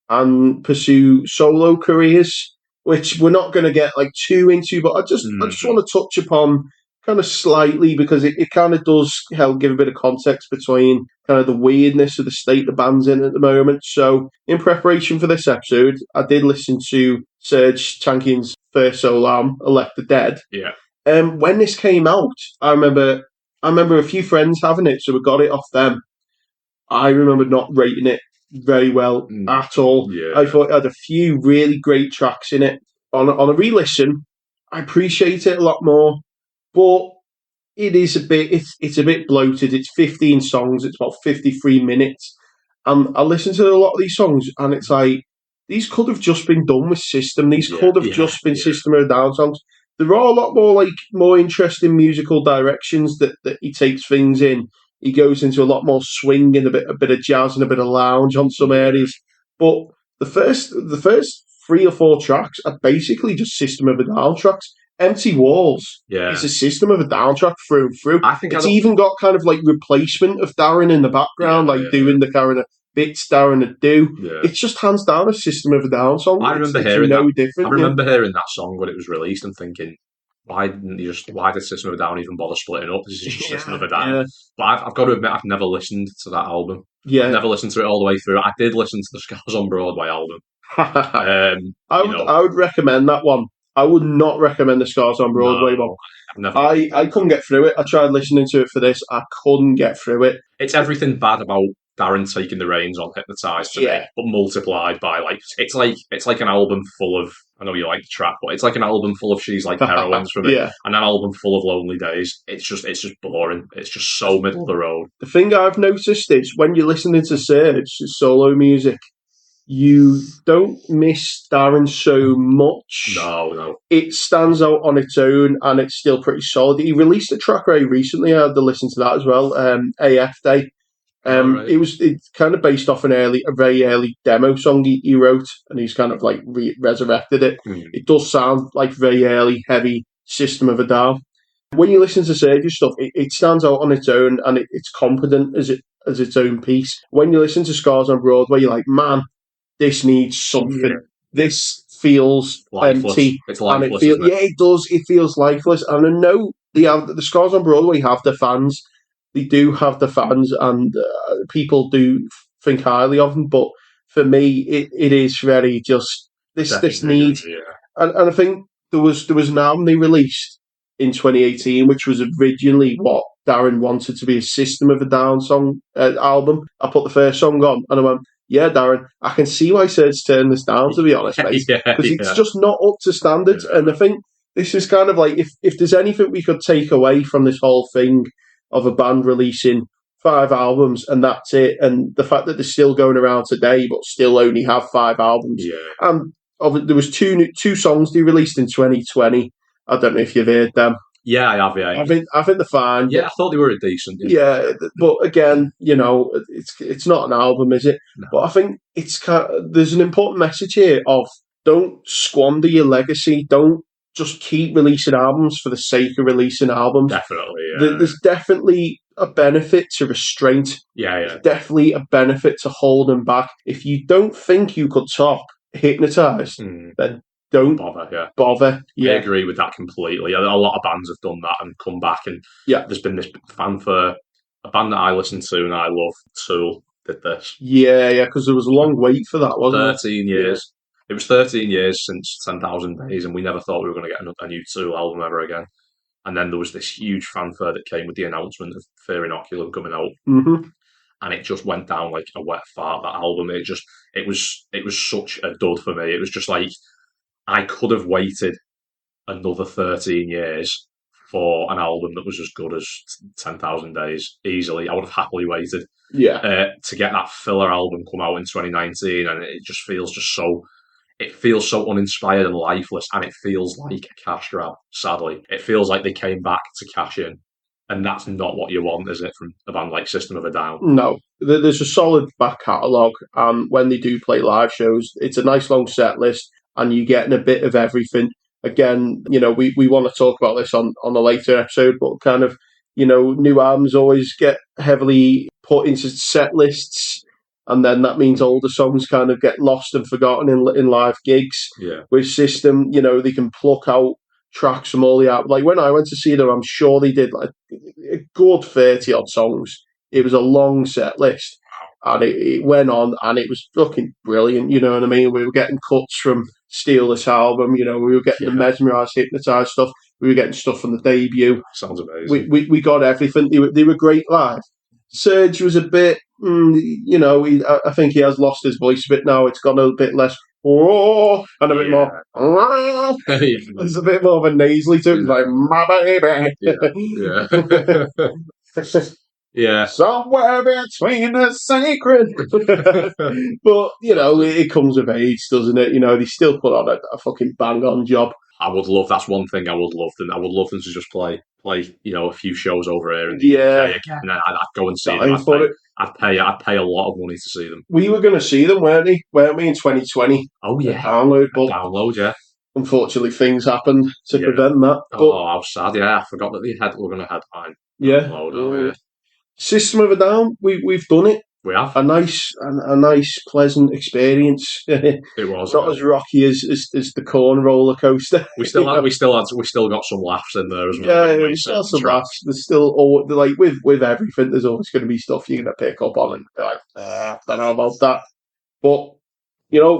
and pursue solo careers, which we're not going to get too into, but I just want to touch upon kind of slightly because it kind of does help give a bit of context between kind of the weirdness of the state the band's in at the moment. So in preparation for this episode, I did listen to Serge Tankian's first solo album, Elect the Dead. Yeah. When this came out, I remember I remember a few friends having it, so we got it off them. I remember not rating it very well at all. Yeah. I thought it had a few really great tracks in it. On a re-listen, I appreciate it a lot more, but it is a bit. It's a bit bloated. It's 15 songs. It's about 53 minutes, and I listen to a lot of these songs, and it's like these could have just been done with System. These could have just been System of a Down songs. There are a lot more interesting musical directions that he takes things in. He goes into a lot more swing and a bit of jazz and a bit of lounge on some areas. But the first 3 or 4 tracks are basically just System of a Down tracks. Empty Walls is a System of a Down track through and through. I think it's even got kind of like replacement of Darren in the background, doing the kind of bits Darren would do. Yeah. It's just hands down a System of a Down song. I remember hearing that song when it was released and thinking, why did System of a Down even bother splitting up? This is just System of a Down. Yeah. But I've got to admit, I've never listened to that album. Yeah. I've never listened to it all the way through. I did listen to the Scars on Broadway album. I would recommend that one. I would not recommend the Scars on Broadway one. I couldn't get through it. I tried listening to it for this. I couldn't get through it. It's everything bad about Darren taking the reins on Hypnotise to me, but multiplied by it's like an album full of, I know you like the track, but it's like an album full of She's Like Heroines from it, and an album full of Lonely Days. It's just boring. It's just so middle of the road. The thing I've noticed is when you're listening to Serge's solo music, you don't miss Darren so much. No. It stands out on its own and it's still pretty solid. He released a track very recently. I had to listen to that as well. AF Day. Right. It's kind of based off a very early demo song he wrote, and he's kind of like resurrected it. It does sound like very early, heavy System of a Down. When you listen to Serge's stuff, it stands out on its own, and it's competent as its own piece. When you listen to Scars on Broadway, you're like, man, this needs something. Yeah. This feels lifeless. Empty. It's lifeless. It does. It feels lifeless. And I know the Scars on Broadway have the fans. They do have the fans, and people do think highly of them. But for me, it is very just this need. Yeah. And I think there was an album they released in 2018, which was originally what Darren wanted to be a System of a Down song album. I put the first song on, and I went, yeah, Darren, I can see why Serge turned this down, to be honest, mate. Because it's just not up to standard. Yeah. And I think this is kind of like, if there's anything we could take away from this whole thing of a band releasing 5 albums and that's it, and the fact that they're still going around today but still only have 5 albums. Yeah. There was two songs they released in 2020. I don't know if you've heard them. Yeah, I have. Yeah, I think they're fine. Yeah, I thought they were decent. Yeah, but again, it's not an album, is it? No. But I think there's an important message here of don't squander your legacy. Don't just keep releasing albums for the sake of releasing albums. Definitely, yeah. There's definitely a benefit to restraint. Yeah. There's definitely a benefit to holding back. If you don't think you could top Hypnotise, then don't bother. Yeah. I agree with that completely. A lot of bands have done that and come back, and there's been this fanfare. A band that I listen to and I love, Tool, did this. Yeah, because there was a long wait for that, wasn't it? 13 years. Yeah. It was 13 years since 10,000 Days, and we never thought we were going to get a new Tool album ever again. And then there was this huge fanfare that came with the announcement of Fear Inoculum coming out. Mm-hmm. And it just went down like a wet fart, that album. It was such a dud for me. It was just like, I could have waited another 13 years for an album that was as good as 10,000 Days, easily. I would have happily waited to get that filler album come out in 2019, and it just feels so uninspired and lifeless, and it feels like a cash grab, sadly. It feels like they came back to cash in, and that's not what you want, is it, from a band like System of a Down? No. There's a solid back catalogue, and when they do play live shows, it's a nice long set list, and you're getting a bit of everything. Again, we want to talk about this on a later episode, but kind of, new albums always get heavily put into set lists, and then that means older songs kind of get lost and forgotten in live gigs. Yeah. With System, they can pluck out tracks from all the albums. Like when I went to see them, I'm sure they did like a good 30-odd songs. It was a long set list. And it went on, and it was fucking brilliant, you know what I mean? We were getting cuts from Steal This Album, we were getting the Mesmerised, Hypnotized stuff. We were getting stuff from the debut. Sounds amazing. We got everything. They were great live. Serge was a bit, I think he has lost his voice a bit now. It's gone a bit less, and a bit more. There's a bit more of a nasally to it. It's like, my baby. Yeah. Somewhere between the sacred. But, it comes of age, doesn't it? They still put on a fucking bang-on job. I would love, that's one thing I would love them. I would love them to just play, a few shows over here in the UK again. And I'd go and see them. I'd pay a lot of money to see them. We were going to see them, weren't we, in 2020? Oh, yeah. Download, yeah. Unfortunately, things happened to prevent that. But, how sad, yeah. I forgot that we're going to headline. Yeah. Yeah. System of a Down, we've done it. We have a nice, pleasant experience. It was not as rocky as the Corn roller coaster. We still got some laughs in there as well. Yeah, we still have some laughs. There's still like with everything. There's always going to be stuff you're going to pick up on and be like, I don't know about that. But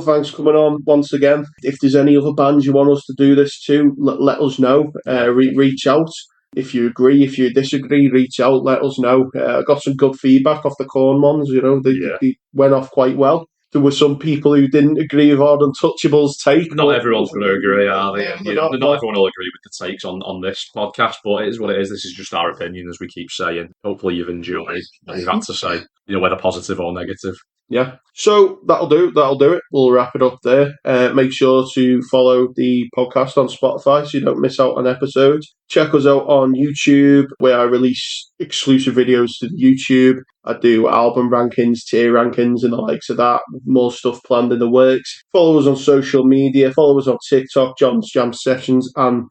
thanks for coming on once again. If there's any other bands you want us to do this to, let us know. Reach out. If you agree, if you disagree, reach out, let us know. I got some good feedback off the Corn ones, they went off quite well. There were some people who didn't agree with our Untouchables take. Not everyone's going to agree, are they? Not everyone will agree with the takes on this podcast, but it is what it is. This is just our opinion, as we keep saying. Hopefully you've enjoyed what we've had to say, whether positive or negative. Yeah. So that'll do it. We'll wrap it up there. Make sure to follow the podcast on Spotify so you don't miss out on episodes. Check us out on YouTube, where I release exclusive videos to YouTube. I do album rankings, tier rankings, and the likes of that. More stuff planned in the works. Follow us on social media. Follow us on TikTok, John's Jam Sessions, and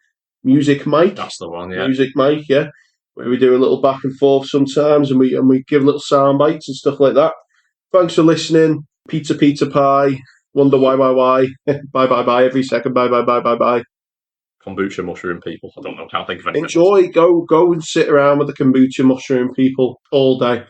Music Mike. That's the one, yeah. Music Mike, yeah. Where we do a little back and forth sometimes, and we give little sound bites and stuff like that. Thanks for listening. Pizza pie. Wonder why. Bye. Every second. Bye. Kombucha mushroom people. I don't know. Can't think of anything. Enjoy. Go and sit around with the kombucha mushroom people all day.